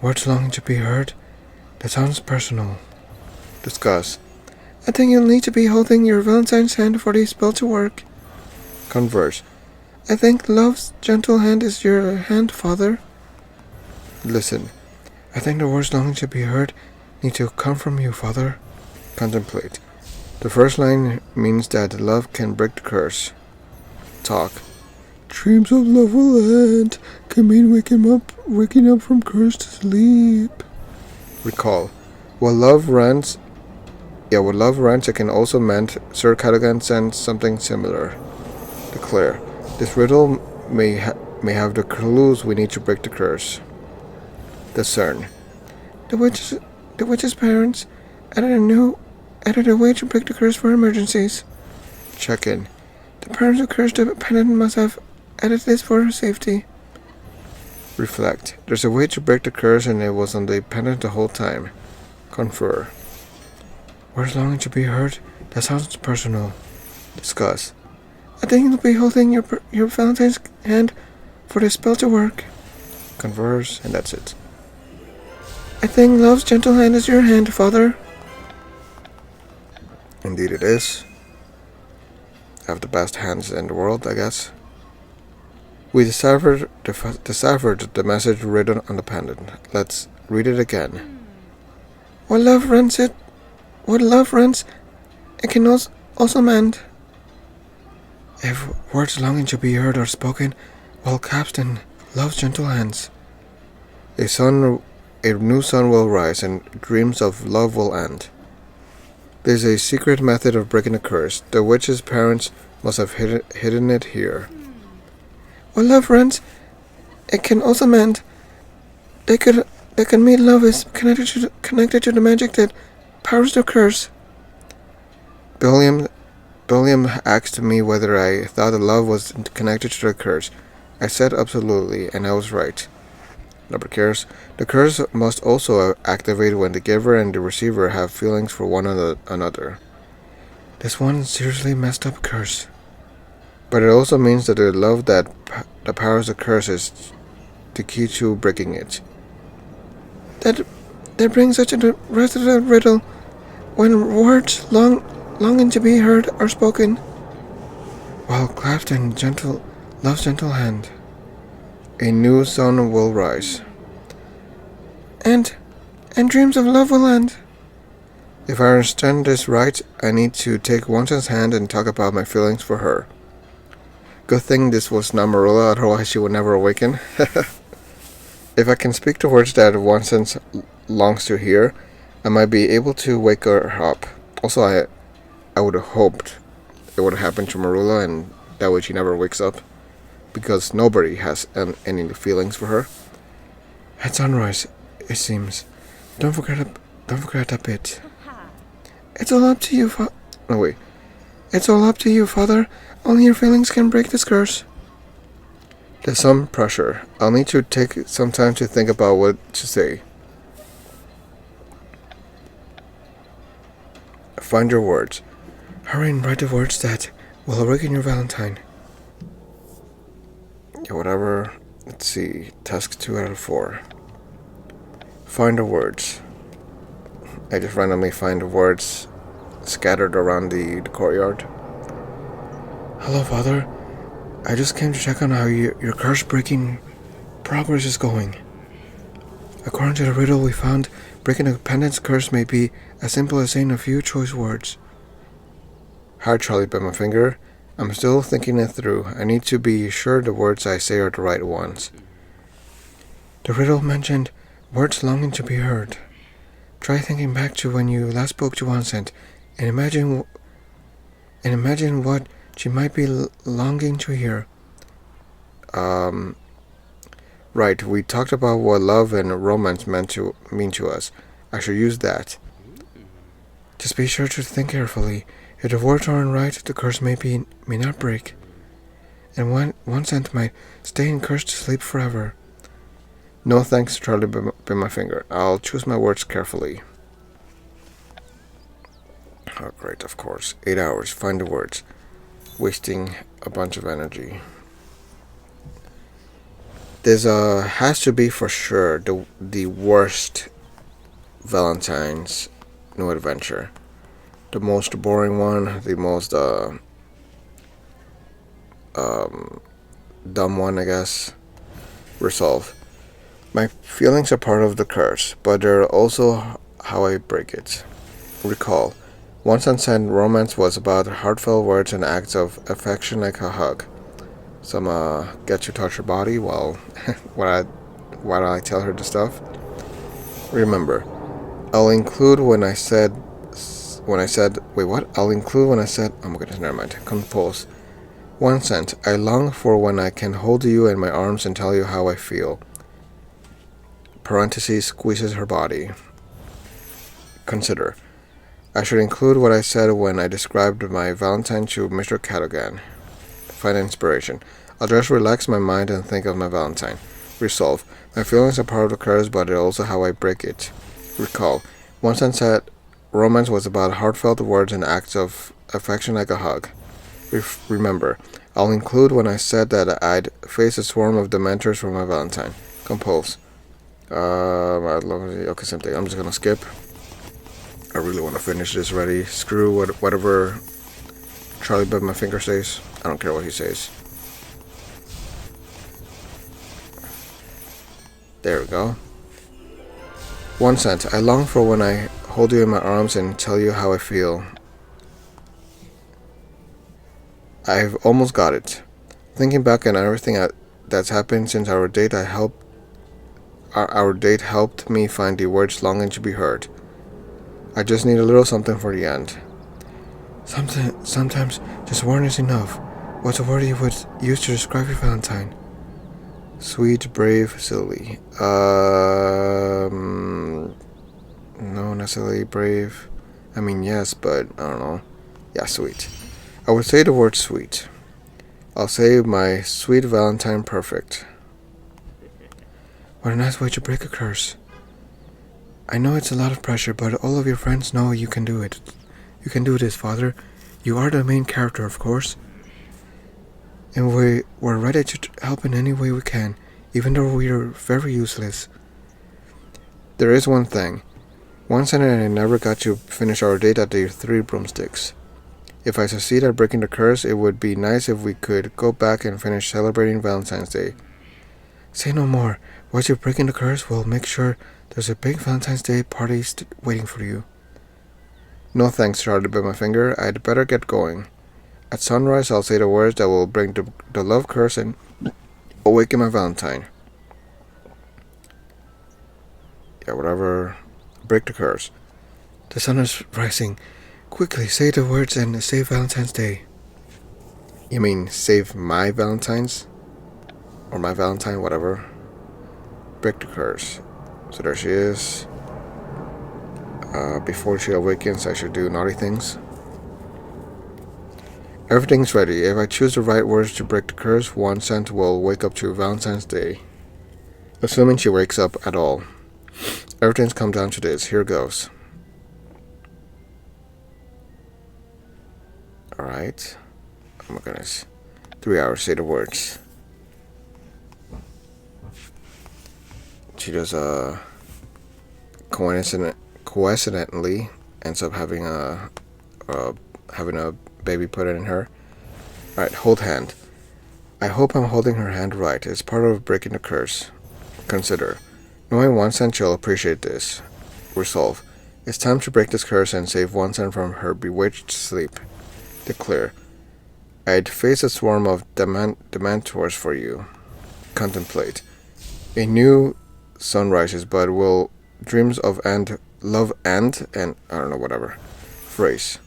Words longing to be heard? That sounds personal. Discuss. I think you'll need to be holding your Valentine's hand for the spell to work. Converse. I think love's gentle hand is your hand, Father. Listen. I think the words longing to be heard need to come from you, Father. Contemplate. The first line means that love can break the curse. Talk. Dreams of love will end can mean waking up from cursed sleep. Recall. What love rents, it can also mean Sir Cadogan sent something similar. Declare. This riddle may have the clues we need to break the curse. Discern. The witch's parents added a way to break the curse for emergencies. Check in. The parents who cursed the pendant must have added this for her safety. Reflect. There's a way to break the curse, and it was on the pendant the whole time. Confer. Words longing to be heard? That sounds personal. Discuss. I think you'll be holding your Valentine's hand for the spell to work. Converse, and that's it. I think love's gentle hand is your hand, Father. Indeed it is. I have the best hands in the world, I guess. We deciphered the message written on the pendant. Let's read it again. What love rents, it can also mend. If words longing to be heard are spoken, well capsed in love's gentle hands, a new sun will rise, and dreams of love will end. There's a secret method of breaking a curse. The witch's parents must have hidden it here. What love rents, it can also mend. They can mean love is connected to the magic that powers the curse. Billiam asked me whether I thought the love was connected to the curse. I said absolutely, and I was right. Nobody cares. The curse must also activate when the giver and the receiver have feelings for one another. This one seriously messed up curse. But it also means that the love that powers the curse is the key to breaking it. That brings us to the rest of the riddle. When words longing to be heard are spoken, while clasped in love's gentle hand, A new sun will rise. and dreams of love will end. If I understand this right, I need to take Wanson's hand and talk about my feelings for her. Good thing this was not Marilla, otherwise she would never awaken. If I can speak the words that Wanson longs to hear, I might be able to wake her up. Also, I would have hoped it would have happened to Marilla, and that way she never wakes up, because nobody has any feelings for her. At sunrise, it seems. Don't forget that bit. It's all up to you, No, wait. It's all up to you, Father. Only your feelings can break this curse. There's some pressure. I'll need to take some time to think about what to say. Find your words. Hurry and write the words that will awaken your Valentine. Yeah, whatever. Let's see. Task 2 out of 4. Find the words. I just randomly find the words scattered around the courtyard. Hello, Father. I just came to check on how your curse-breaking progress is going. According to the riddle we found, breaking a pendant's curse may be as simple as saying a few choice words. Hard Charlie bit my finger. I'm still thinking it through. I need to be sure the words I say are the right ones. The riddle mentioned words longing to be heard. Try thinking back to when you last spoke to Vincent, and imagine what she might be longing to hear. Right, we talked about what love and romance mean to us. I should use that. Just be sure to think carefully. If the words aren't right, the curse may not break, and Vincent might stay in cursed sleep forever. No thanks, Charlie bit my finger. I'll choose my words carefully. Oh, great, of course. 8 hours, find the words. Wasting a bunch of energy. There's has to be for sure the worst Valentine's new adventure. The most boring one, the most dumb one, I guess. Resolve. My feelings are part of the curse, but they're also how I break it. Recall. Once said romance was about heartfelt words and acts of affection like a hug. Some get to touch her body while while I tell her the stuff. Remember, I'll include when I said wait, what? I'll include when I said, oh my goodness, never mind. Compose. 1 cent. I long for when I can hold you in my arms and tell you how I feel. Parentheses, squeezes her body. Consider. I should include what I said when I described my Valentine to Mr. Cadogan. Find inspiration. I'll just relax my mind and think of my Valentine. Resolve. My feelings are part of the curse, but they're also how I break it. Recall. Once I said romance was about heartfelt words and acts of affection like a hug. Remember. I'll include when I said that I'd face a swarm of dementors for my Valentine. Compose. Okay, same thing. I'm just gonna skip. I really want to finish this already. Screw whatever Charlie bit my finger says. I don't care what he says. There we go. 1 cent. I long for when I hold you in my arms and tell you how I feel. I've almost got it. Thinking back on everything that's happened since our date, our date helped me find the words longing to be heard. I just need a little something for the end. Sometimes just one is enough. What's a word you would use to describe your Valentine? Sweet, brave, silly. No, not necessarily brave. I mean, yes, but I don't know. Yeah, sweet. I would say the word sweet. I'll say my sweet Valentine perfect. What a nice way to break a curse. I know it's a lot of pressure, but all of your friends know you can do it. You can do this, Father. You are the main character, of course. And we're ready to help in any way we can, even though we're very useless. There is one thing. Once and I never got to finish our date at the 3 broomsticks. If I succeed at breaking the curse, it would be nice if we could go back and finish celebrating Valentine's Day. Say no more. Once you're breaking the curse, we'll make sure there's a big Valentine's Day party waiting for you. No thanks, Charlie bit my finger. I'd better get going. At sunrise, I'll say the words that will bring the love curse and awaken my Valentine. Yeah, whatever. Break the curse. The sun is rising. Quickly, say the words and save Valentine's Day. You mean save my Valentine's? Or my Valentine, whatever. Break the curse. So there she is. Before she awakens, I should do naughty things. Everything's ready. If I choose the right words to break the curse, 1 cent will wake up to Valentine's Day. Assuming she wakes up at all. Everything's come down to this. Here goes. Alright. Oh my goodness. 3 hours, say the words. She does, coincidentally ends up having a baby put in her. Alright, hold hand. I hope I'm holding her hand right. It's part of breaking the curse. Consider. Knowing 1 cent, she'll appreciate this. Resolve. It's time to break this curse and save 1 cent from her bewitched sleep. Declare. I'd face a swarm of dementors for you. Contemplate. A new sun rises, but will dreams of love and I don't know, whatever. Phrase.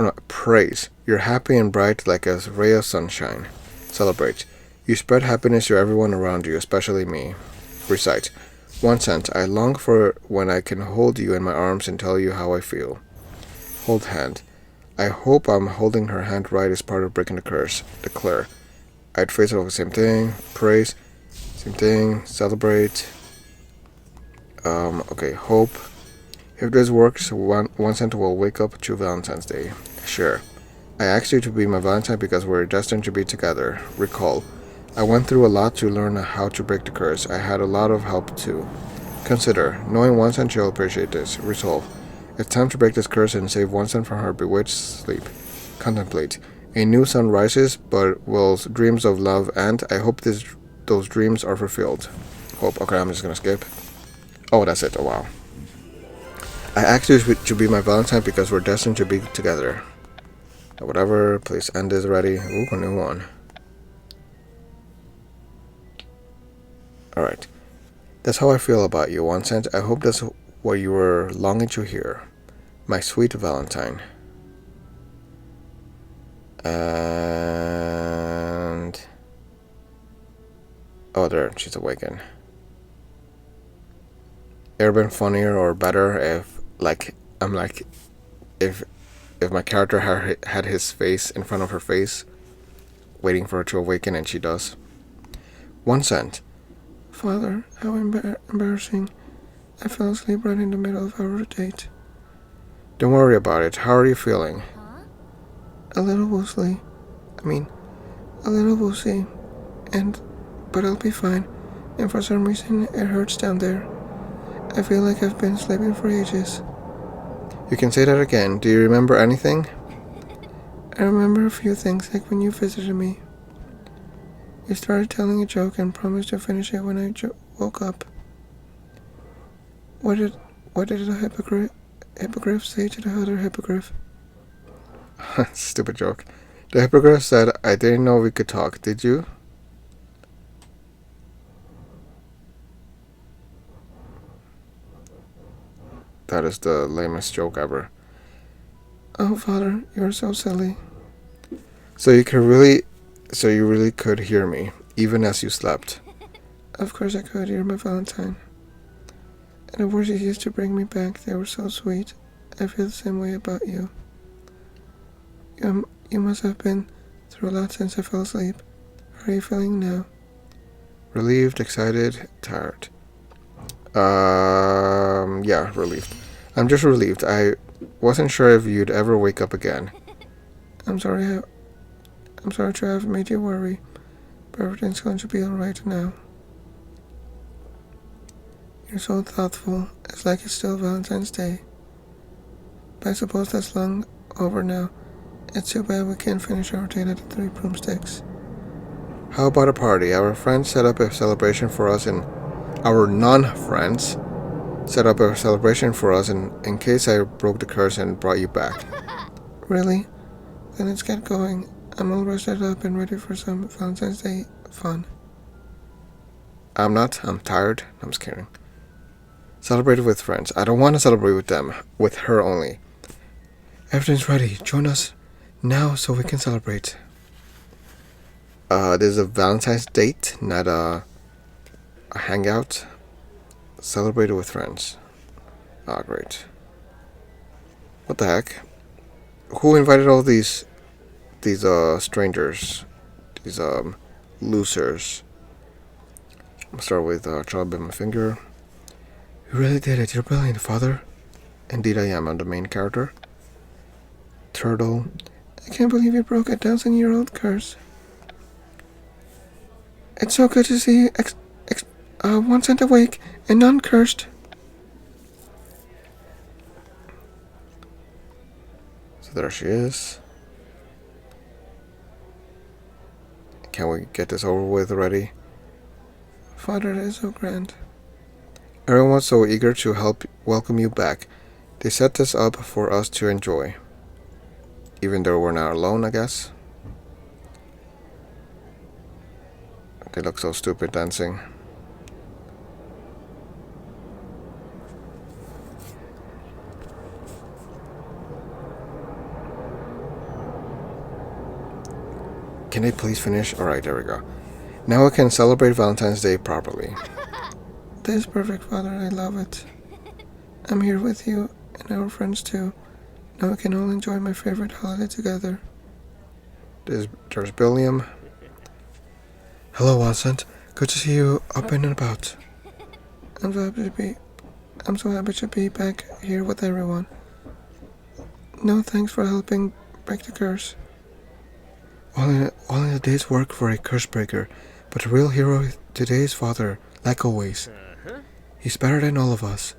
No, praise. You're happy and bright like a ray of sunshine. Celebrate. You spread happiness to everyone around you, especially me. Recite. 1 cent. I long for when I can hold you in my arms and tell you how I feel. Hold hand. I hope I'm holding her hand right as part of breaking the curse. Declare. I'd phrase it over the same thing. Praise. Same thing. Celebrate. Okay. Hope. If this works, 1 cent will wake up to Valentine's Day. Sure. I asked you to be my Valentine because we're destined to be together. Recall. I went through a lot to learn how to break the curse. I had a lot of help too. Consider. Knowing 1 cent, she'll appreciate this. Resolve. It's time to break this curse and save 1 cent from her bewitched sleep. Contemplate. A new sun rises, but will dreams of love and I hope those dreams are fulfilled. Hope. Okay, I'm just gonna skip. Oh, that's it. Oh, wow. I asked you to be my Valentine because we're destined to be together. Whatever. Please end this already. Ooh, a new one. Alright. That's how I feel about you, 1 cent. I hope that's what you were longing to hear. My sweet Valentine. And... oh, there. She's awakened. It would have been funnier or better if, if my character had his face in front of her face, waiting for her to awaken, and she does. 1 cent. Father, how embarrassing. I fell asleep right in the middle of our date. Don't worry about it. How are you feeling? A little woozy. A little woozy. But I'll be fine. And for some reason, it hurts down there. I feel like I've been sleeping for ages. You can say that again. Do you remember anything? I remember a few things, like when you visited me. You started telling a joke and promised to finish it when I woke up. What did the hippogriff say to the other hippogriff? Stupid joke. The hippogriff said, I didn't know we could talk. Did you? That is the lamest joke ever. Oh, Father, you're so silly. So you really could hear me, even as you slept. Of course I could. You're my Valentine. And the words you used to bring me back, they were so sweet. I feel the same way about you. You must have been through a lot since I fell asleep. How are you feeling now? Relieved, excited, tired. Yeah, relieved. I'm just relieved. I wasn't sure if you'd ever wake up again. I'm sorry I'm sorry to have made you worry, but everything's going to be alright now. You're so thoughtful. It's like it's still Valentine's Day. But I suppose that's long over now. It's too bad we can't finish our date at the Three Broomsticks. How about a party? Our friends set up a celebration for us and our non-friends set up a celebration for us in case I broke the curse and brought you back. Really? Then let's get going. I'm all rested up and ready for some Valentine's Day fun. I'm not. I'm tired. I'm just kidding. Celebrate with friends. I don't want to celebrate with them. With her only. Everything's ready. Join us now so we can celebrate. This is a Valentine's date, not a hangout. Celebrate it with friends. Ah, great. What the heck? Who invited all these strangers? These losers. I'll start with Charlie bit my finger. You really did it. You're brilliant, Father. Indeed I am. I'm the main character. Turtle. I can't believe you broke a 1,000-year-old curse. It's so good to see you 1 cent awake and uncursed. So there she is. Can we get this over with already? Father, that is so grand. Everyone was so eager to help welcome you back. They set this up for us to enjoy. Even though we're not alone, I guess. They look so stupid dancing. Can they please finish? Alright, there we go. Now we can celebrate Valentine's Day properly. This is perfect, Father. I love it. I'm here with you and our friends too. Now we can all enjoy my favorite holiday together. There's Billiam. Hello, Watson. Good to see you up and about. I'm so happy to be back here with everyone. No thanks for helping break the curse. All in a day's work for a curse breaker, but the real hero today is Father, like always. He's better than all of us.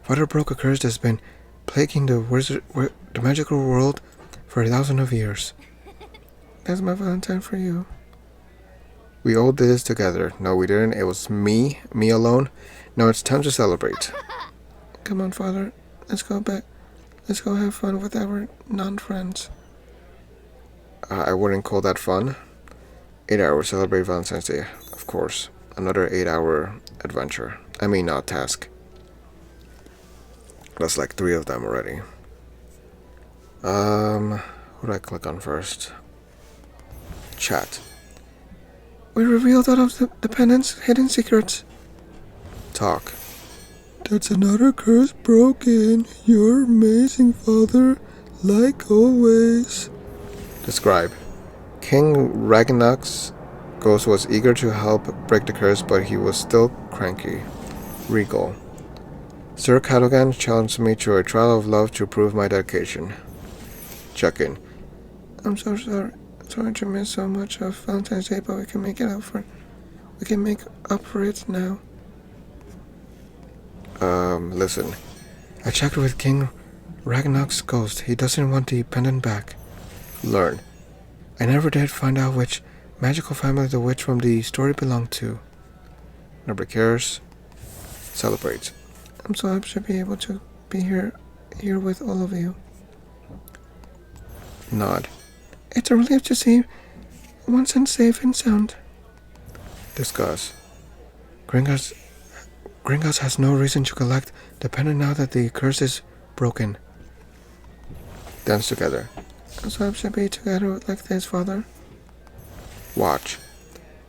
Father broke a curse that's been plaguing the magical world for 1,000 of years. That's my Valentine for you. We all did this together. No, we didn't. It was me alone. Now it's time to celebrate. Come on, Father. Let's go back. Let's go have fun with our non-friends. I wouldn't call that fun. 8 hours, celebrate Valentine's Day. Of course. Another 8-hour adventure. I mean, not task. That's like 3 of them already. What do I click on first? Chat. We revealed all of the pendant's hidden secrets. Talk. That's another curse broken. You're amazing, Father, like always. Describe. King Ragnar's ghost was eager to help break the curse, but he was still cranky. Regal. Sir Cadogan challenged me to a trial of love to prove my dedication. Check-in. I'm so sorry. Sorry to miss so much of Valentine's Day, but we can make up for it now. Listen. I checked with King Ragnar's ghost. He doesn't want the pendant back. Learn. I never did find out which magical family the witch from the story belonged to. Nobody cares. Celebrate. I'm so happy to be able to be here with all of you. Nod. It's a relief to see one son safe and sound. Discuss. Gringotts has no reason to collect the pendant now that the curse is broken. Dance together. I'm so happy to be together like this, Father. Watch.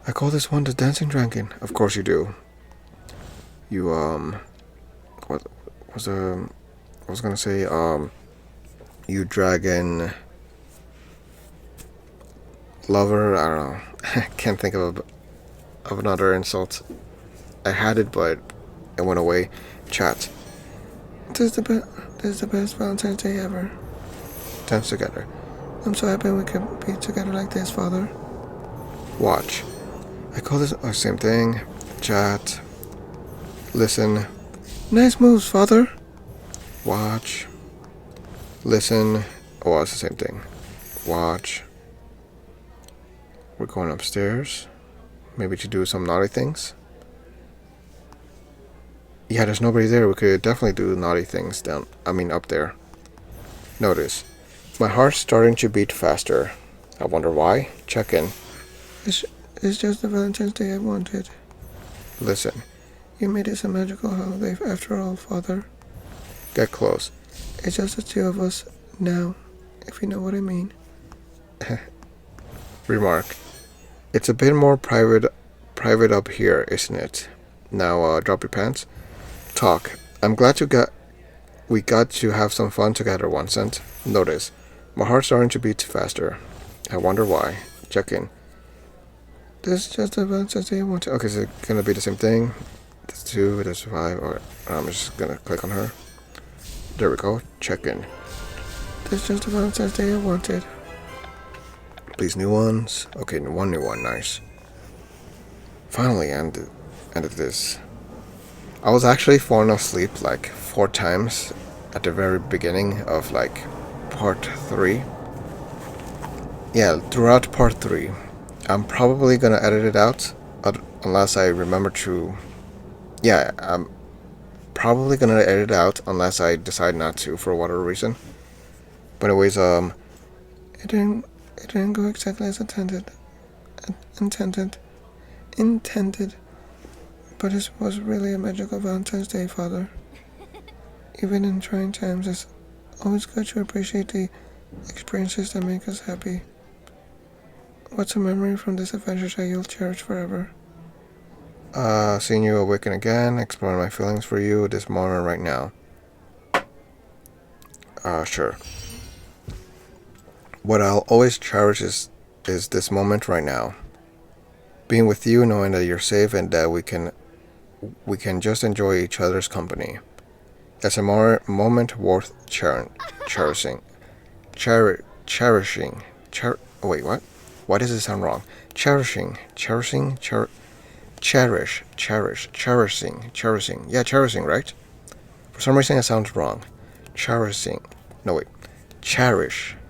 I call this one the Dancing Dragon. Of course you do. You, what was I was gonna say, you dragon lover, I don't know. I can't think of another insult. I had it, but it went away. Chat. This is the best Valentine's Day ever. Dance together. I'm so happy we could be together like this, Father. Watch. I call this the same thing. Chat. Listen. Nice moves, Father. Watch. Listen. Oh, it's the same thing. Watch. We're going upstairs. Maybe to do some naughty things. Yeah, there's nobody there. We could definitely do naughty things up there. Notice. My heart's starting to beat faster. I wonder why. Check in. It's just the Valentine's Day I wanted. Listen. You made this a magical holiday after all, Father. Get close. It's just the two of us now, if you know what I mean. Remark. It's a bit more private up here, isn't it? Now, drop your pants. Talk. I'm glad we got to have some fun together once, and notice. My heart's starting to beat faster. I wonder why. Check in. This is just the Valentine's Day I wanted. Okay, so it's gonna be the same thing. That's 2, that's 5. Or I'm just gonna click on her. There we go. Check in. This is just the Valentine's Day I wanted. Please, new ones. Okay, one new one. Nice. Finally ended this. I was actually falling asleep like 4 times at the very beginning of like part 3. Yeah, throughout part 3. I'm probably gonna edit it out unless I remember to. Yeah, I'm probably gonna edit it out unless I decide not to for whatever reason. But anyways, It didn't go exactly as intended. But it was really a magical Valentine's Day, Father. Even in trying times, it's always good to appreciate the experiences that make us happy. What's a memory from this adventure that you'll cherish forever? seeing you awaken again, exploring my feelings for you this moment right now. Sure. What I'll always cherish is this moment right now. Being with you, knowing that you're safe and that we can just enjoy each other's company. That's a moment worth cherishing. Wait, what? Why does it sound wrong? Cherishing. Yeah, cherishing, right? For some reason it sounds wrong. Cherishing. No, wait. Cherishing,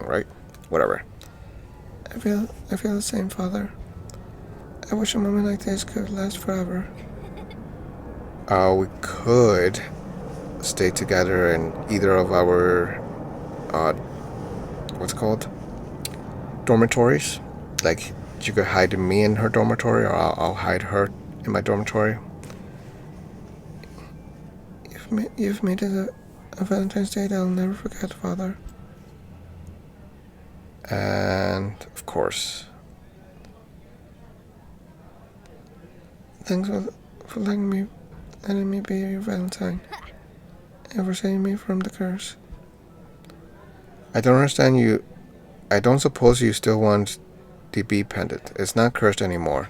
right? Whatever. I feel the same, Father. I wish a moment like this could last forever. We could stay together in either of our, what's it called? Dormitories. Like, you could hide me in her dormitory, or I'll hide her in my dormitory. You've made it a Valentine's Day that I'll never forget, Father. And, of course, Thanks for letting me be your Valentine, and for saving me from the curse. I don't understand you. I don't suppose you still want the bee pendant. It's not cursed anymore.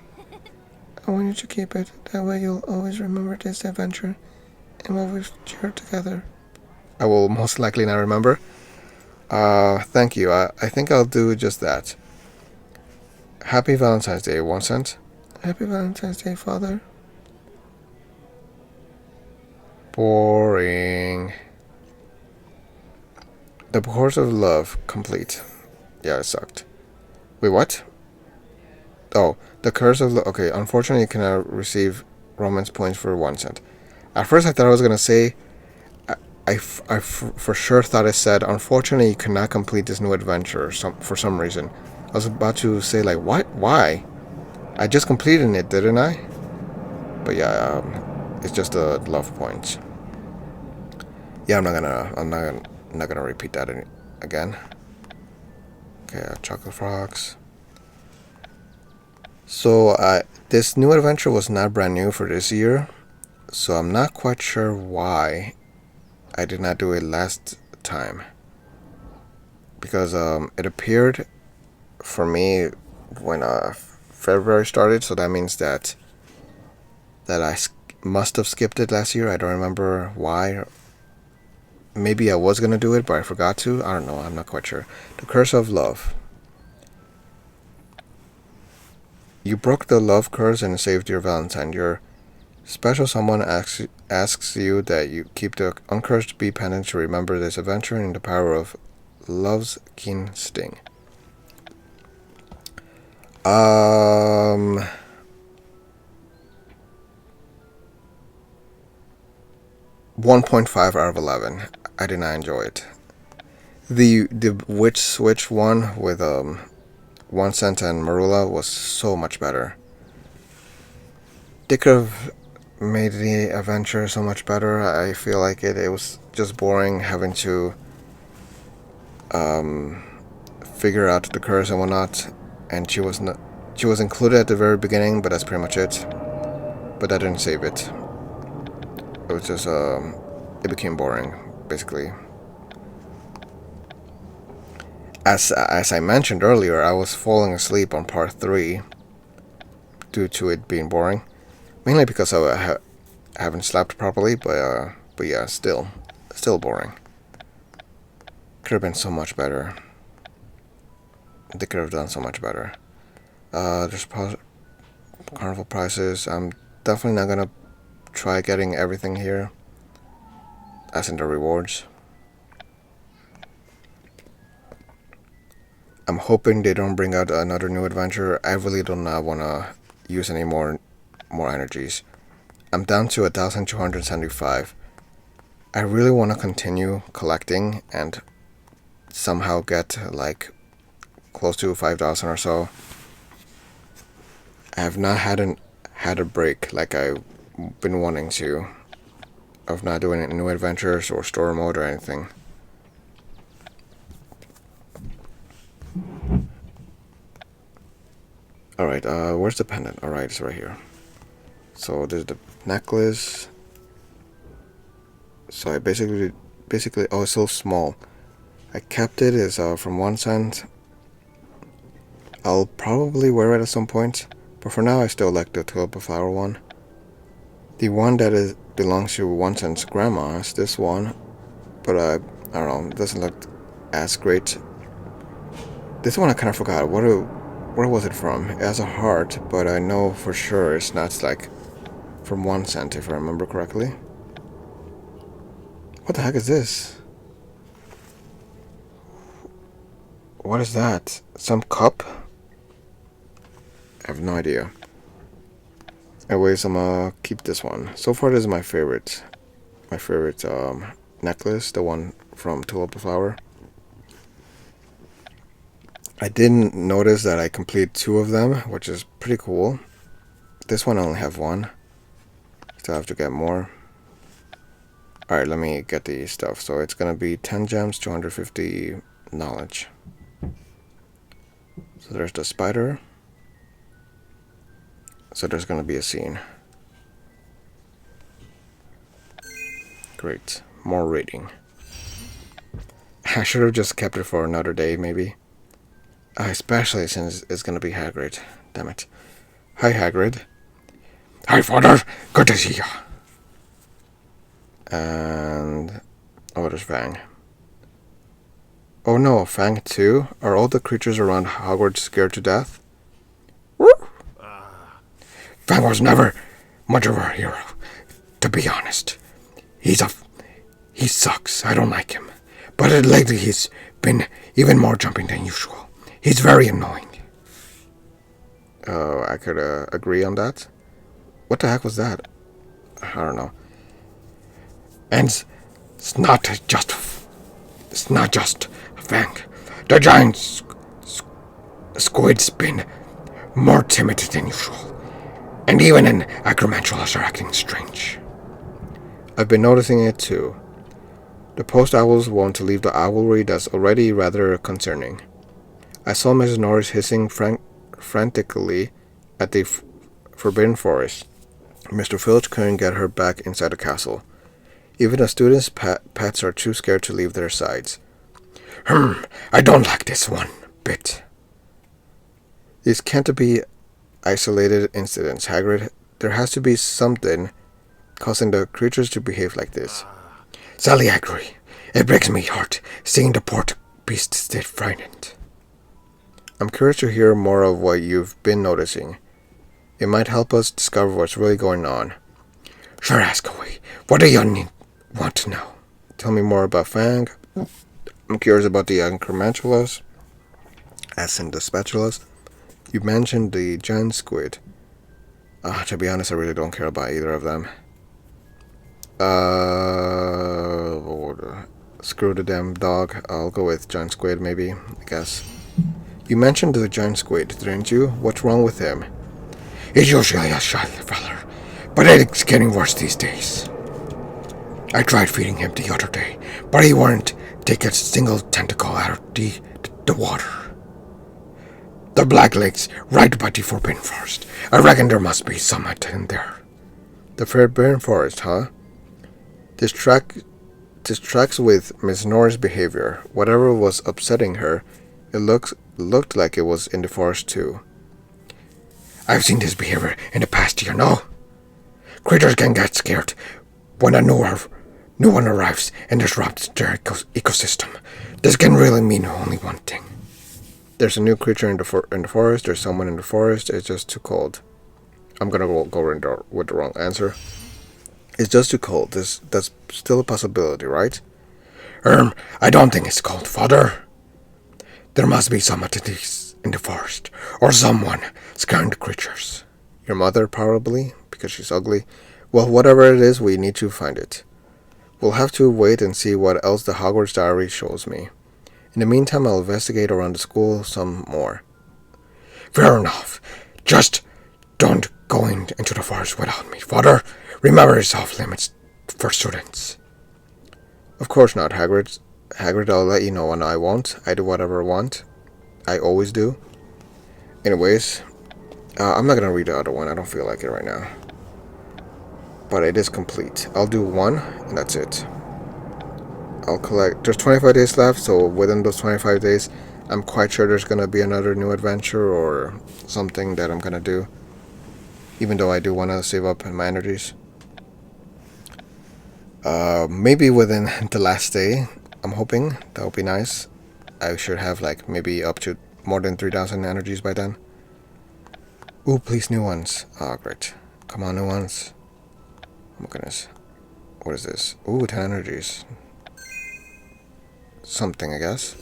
I want you to keep it. That way you'll always remember this adventure and what we've shared together. I will most likely not remember. Thank you. I think I'll do just that. Happy Valentine's Day, 1 cent. Happy Valentine's Day, Father. Boring. The course of love complete. Yeah, it sucked. Wait, what? Oh, the curse of love. Okay, unfortunately, you cannot receive romance points for 1 cent. At first, I thought I was gonna say. I for sure thought it said, unfortunately, you cannot complete this new adventure for some reason. I was about to say, like, what? Why? I just completed it, didn't I? But yeah, it's just a love points. Yeah, I'm not gonna repeat that again. Okay, chocolate frogs. So, this new adventure was not brand new for this year, so I'm not quite sure why I did not do it last time. Because it appeared for me when February started, so that means that I must have skipped it last year. I don't remember why. maybe I was gonna do it, but I forgot to. I don't know. I'm not quite sure. The Curse of Love. You broke the love curse and saved your Valentine. Your special someone asks you that you keep the uncursed bee pendant to remember this adventure and the power of love's keen sting. 1.5 out of 11. I did not enjoy it. The witch switch one with 1 cent and Marula was so much better. They could have made the adventure so much better. I feel like it was just boring having to figure out the curse and whatnot. And she was included at the very beginning, but that's pretty much it. But that didn't save it. It was just it became boring, basically. As I mentioned earlier, I was falling asleep on part 3 due to it being boring, mainly because I haven't slept properly. But yeah, still boring. Could have been so much better. They could have done so much better. There's carnival prices. I'm definitely not gonna try getting everything here, as in the rewards. I'm hoping they don't bring out another new adventure. I really do not want to use any more energies. I'm down to 1,275. I really want to continue collecting and somehow get like close to 5,000 or so. I have not had a break like I've been wanting to, of not doing any new adventures or story mode or anything. Alright, where's the pendant? Alright, it's right here. So there's the necklace. So I basically, oh, it's so small. I kept it. It's from 1 cent. I'll probably wear it at some point, but for now I still like the tulip flower one. The one that belongs to 1 cent's grandma is this one, but I don't know, it doesn't look as great. This one I kind of forgot. Where was it from? It has a heart, but I know for sure it's not like from 1 cent, if I remember correctly. What the heck is this? What is that? Some cup? I have no idea. Anyways, I'm gonna keep this one. So far, this is my favorite. My favorite necklace, the one from Tulip Flower. I didn't notice that I completed 2 of them, which is pretty cool. This one I only have 1. Still have to get more. Alright, let me get the stuff. So it's gonna be 10 gems, 250 knowledge. So there's the spider. So there's gonna be a scene. Great. More rating. I should have just kept it for another day, maybe. Especially since it's gonna be Hagrid. Damn it. Hi, Hagrid. Hi, Father. Good to see you. And... oh, there's Fang. Oh no, Fang too? Are all the creatures around Hogwarts scared to death? Woo! Fang was never much of a hero, to be honest. He sucks. I don't like him. But lately he's been even more jumping than usual. He's very annoying. Oh, I could agree on that. What the heck was that? I don't know. And it's not just Fang. The giant squid's been more timid than usual. And even in Acromantulas are acting strange. I've been noticing it too. The post owls want to leave the owlry. That's already rather concerning. I saw Mrs. Norris hissing frantically at the Forbidden Forest. Mr. Filch couldn't get her back inside the castle. Even the students' pets are too scared to leave their sides. I don't like this one bit. These can't be isolated incidents, Hagrid. There has to be something causing the creatures to behave like this. Sadly, I agree. It breaks me heart seeing the poor beast stay frightened. I'm curious to hear more of what you've been noticing. It might help us discover what's really going on. Sure, ask away. What do you want to know? Tell me more about Fang. I'm curious about the incrementalist, as in the spatulas. You mentioned the giant squid. To be honest, I really don't care about either of them. Screw the damn dog. I'll go with giant squid, maybe, I guess. You mentioned the giant squid, didn't you? What's wrong with him? He's usually a shy feller, but it's getting worse these days. I tried feeding him the other day, but he wouldn't take a single tentacle out of the water. The black lake's right by the forbidden forest. I reckon there must be something in there. The forbidden forest, huh? This tracks with Miss Nora's behavior. Whatever was upsetting her, it looked like it was in the forest too. I've seen this behavior in the past, you know. Critters can get scared when a new one arrives and disrupts their ecosystem. This can really mean only one thing. There's a new creature in the forest. There's someone in the forest. It's just too cold. I'm gonna go with the wrong answer. It's just too cold. That's still a possibility, right? I don't think it's cold, Father. There must be someone in the forest, or someone scaring the creatures. Your mother, probably, because she's ugly. Well, whatever it is, we need to find it. We'll have to wait and see what else the Hogwarts diary shows me. In the meantime, I'll investigate around the school some more. Fair enough. Just don't go into the forest without me, Father. Remember, it's off limits for students. Of course not, Hagrid. Hagrid, I'll let you know when I won't. I do whatever I want. I always do. Anyways, I'm not gonna read the other one. I don't feel like it right now. But it is complete. I'll do one, and that's it. I'll collect... There's 25 days left, so within those 25 days, I'm quite sure there's gonna be another new adventure or something that I'm gonna do. Even though I do want to save up my energies. Maybe within the last day, I'm hoping. That would be nice. I should have like maybe up to more than 3,000 energies by then. Ooh, please, new ones. Oh, great. Come on, new ones. Oh my goodness. What is this? Ooh, 10 energies. Something, I guess.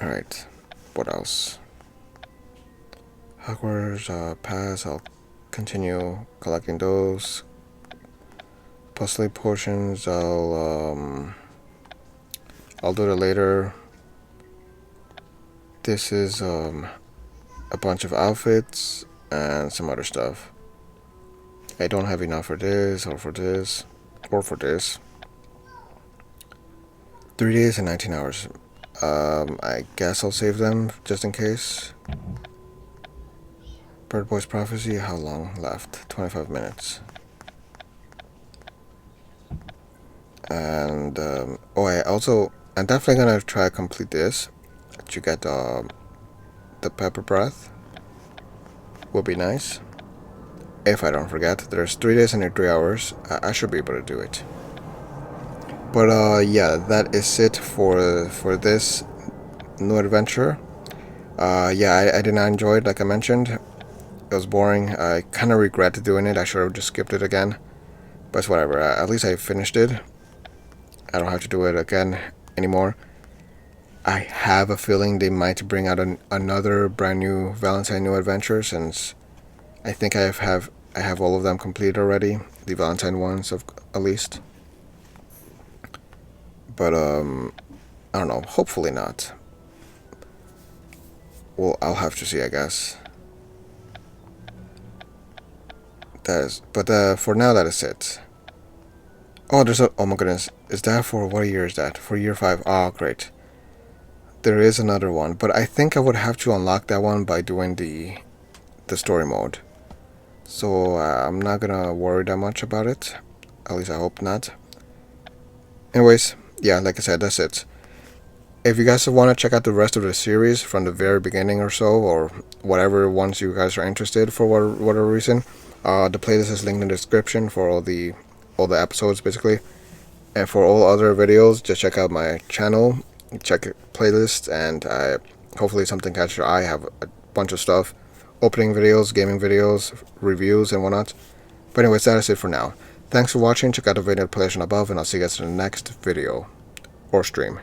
Alright. What else? Hogwarts, pass. I'll continue collecting those. Puzzle potions, I'll do that later. This is a bunch of outfits and some other stuff. I don't have enough for this or for this or for this. 3 days and 19 hours. I guess I'll save them just in case. Bird Boy's Prophecy, how long left? 25 minutes. And I'm definitely gonna try to complete this to get the pepper breath. Would be nice. If I don't forget, there's 3 days and 3 hours. I should be able to do it. But yeah, that is it for this new adventure. Yeah, I did not enjoy it, like I mentioned. It was boring. I kind of regret doing it. I should have just skipped it again. But it's whatever. At least I finished it. I don't have to do it again anymore. I have a feeling they might bring out another brand new Valentine New Adventure, since I think I have all of them completed already. The Valentine ones, at least. But I don't know. Hopefully not. Well, I'll have to see, I guess. But for now, that is it. Oh, oh my goodness. Is that for, what year is that? For year 5. Oh, great. There is another one, but I think I would have to unlock that one by doing the story mode. So I'm not gonna worry that much about it. At least I hope not. Anyways, yeah, like I said, that's it. If you guys want to check out the rest of the series from the very beginning or so, or whatever ones you guys are interested for whatever reason, the playlist is linked in the description for all the episodes, basically. And for all other videos, just check out my channel, check playlist, and hopefully something catches your eye. I have a bunch of stuff, opening videos, gaming videos, reviews, and whatnot. But anyways, that is it for now. Thanks for watching. Check out the video playlist above, and I'll see you guys in the next video or stream.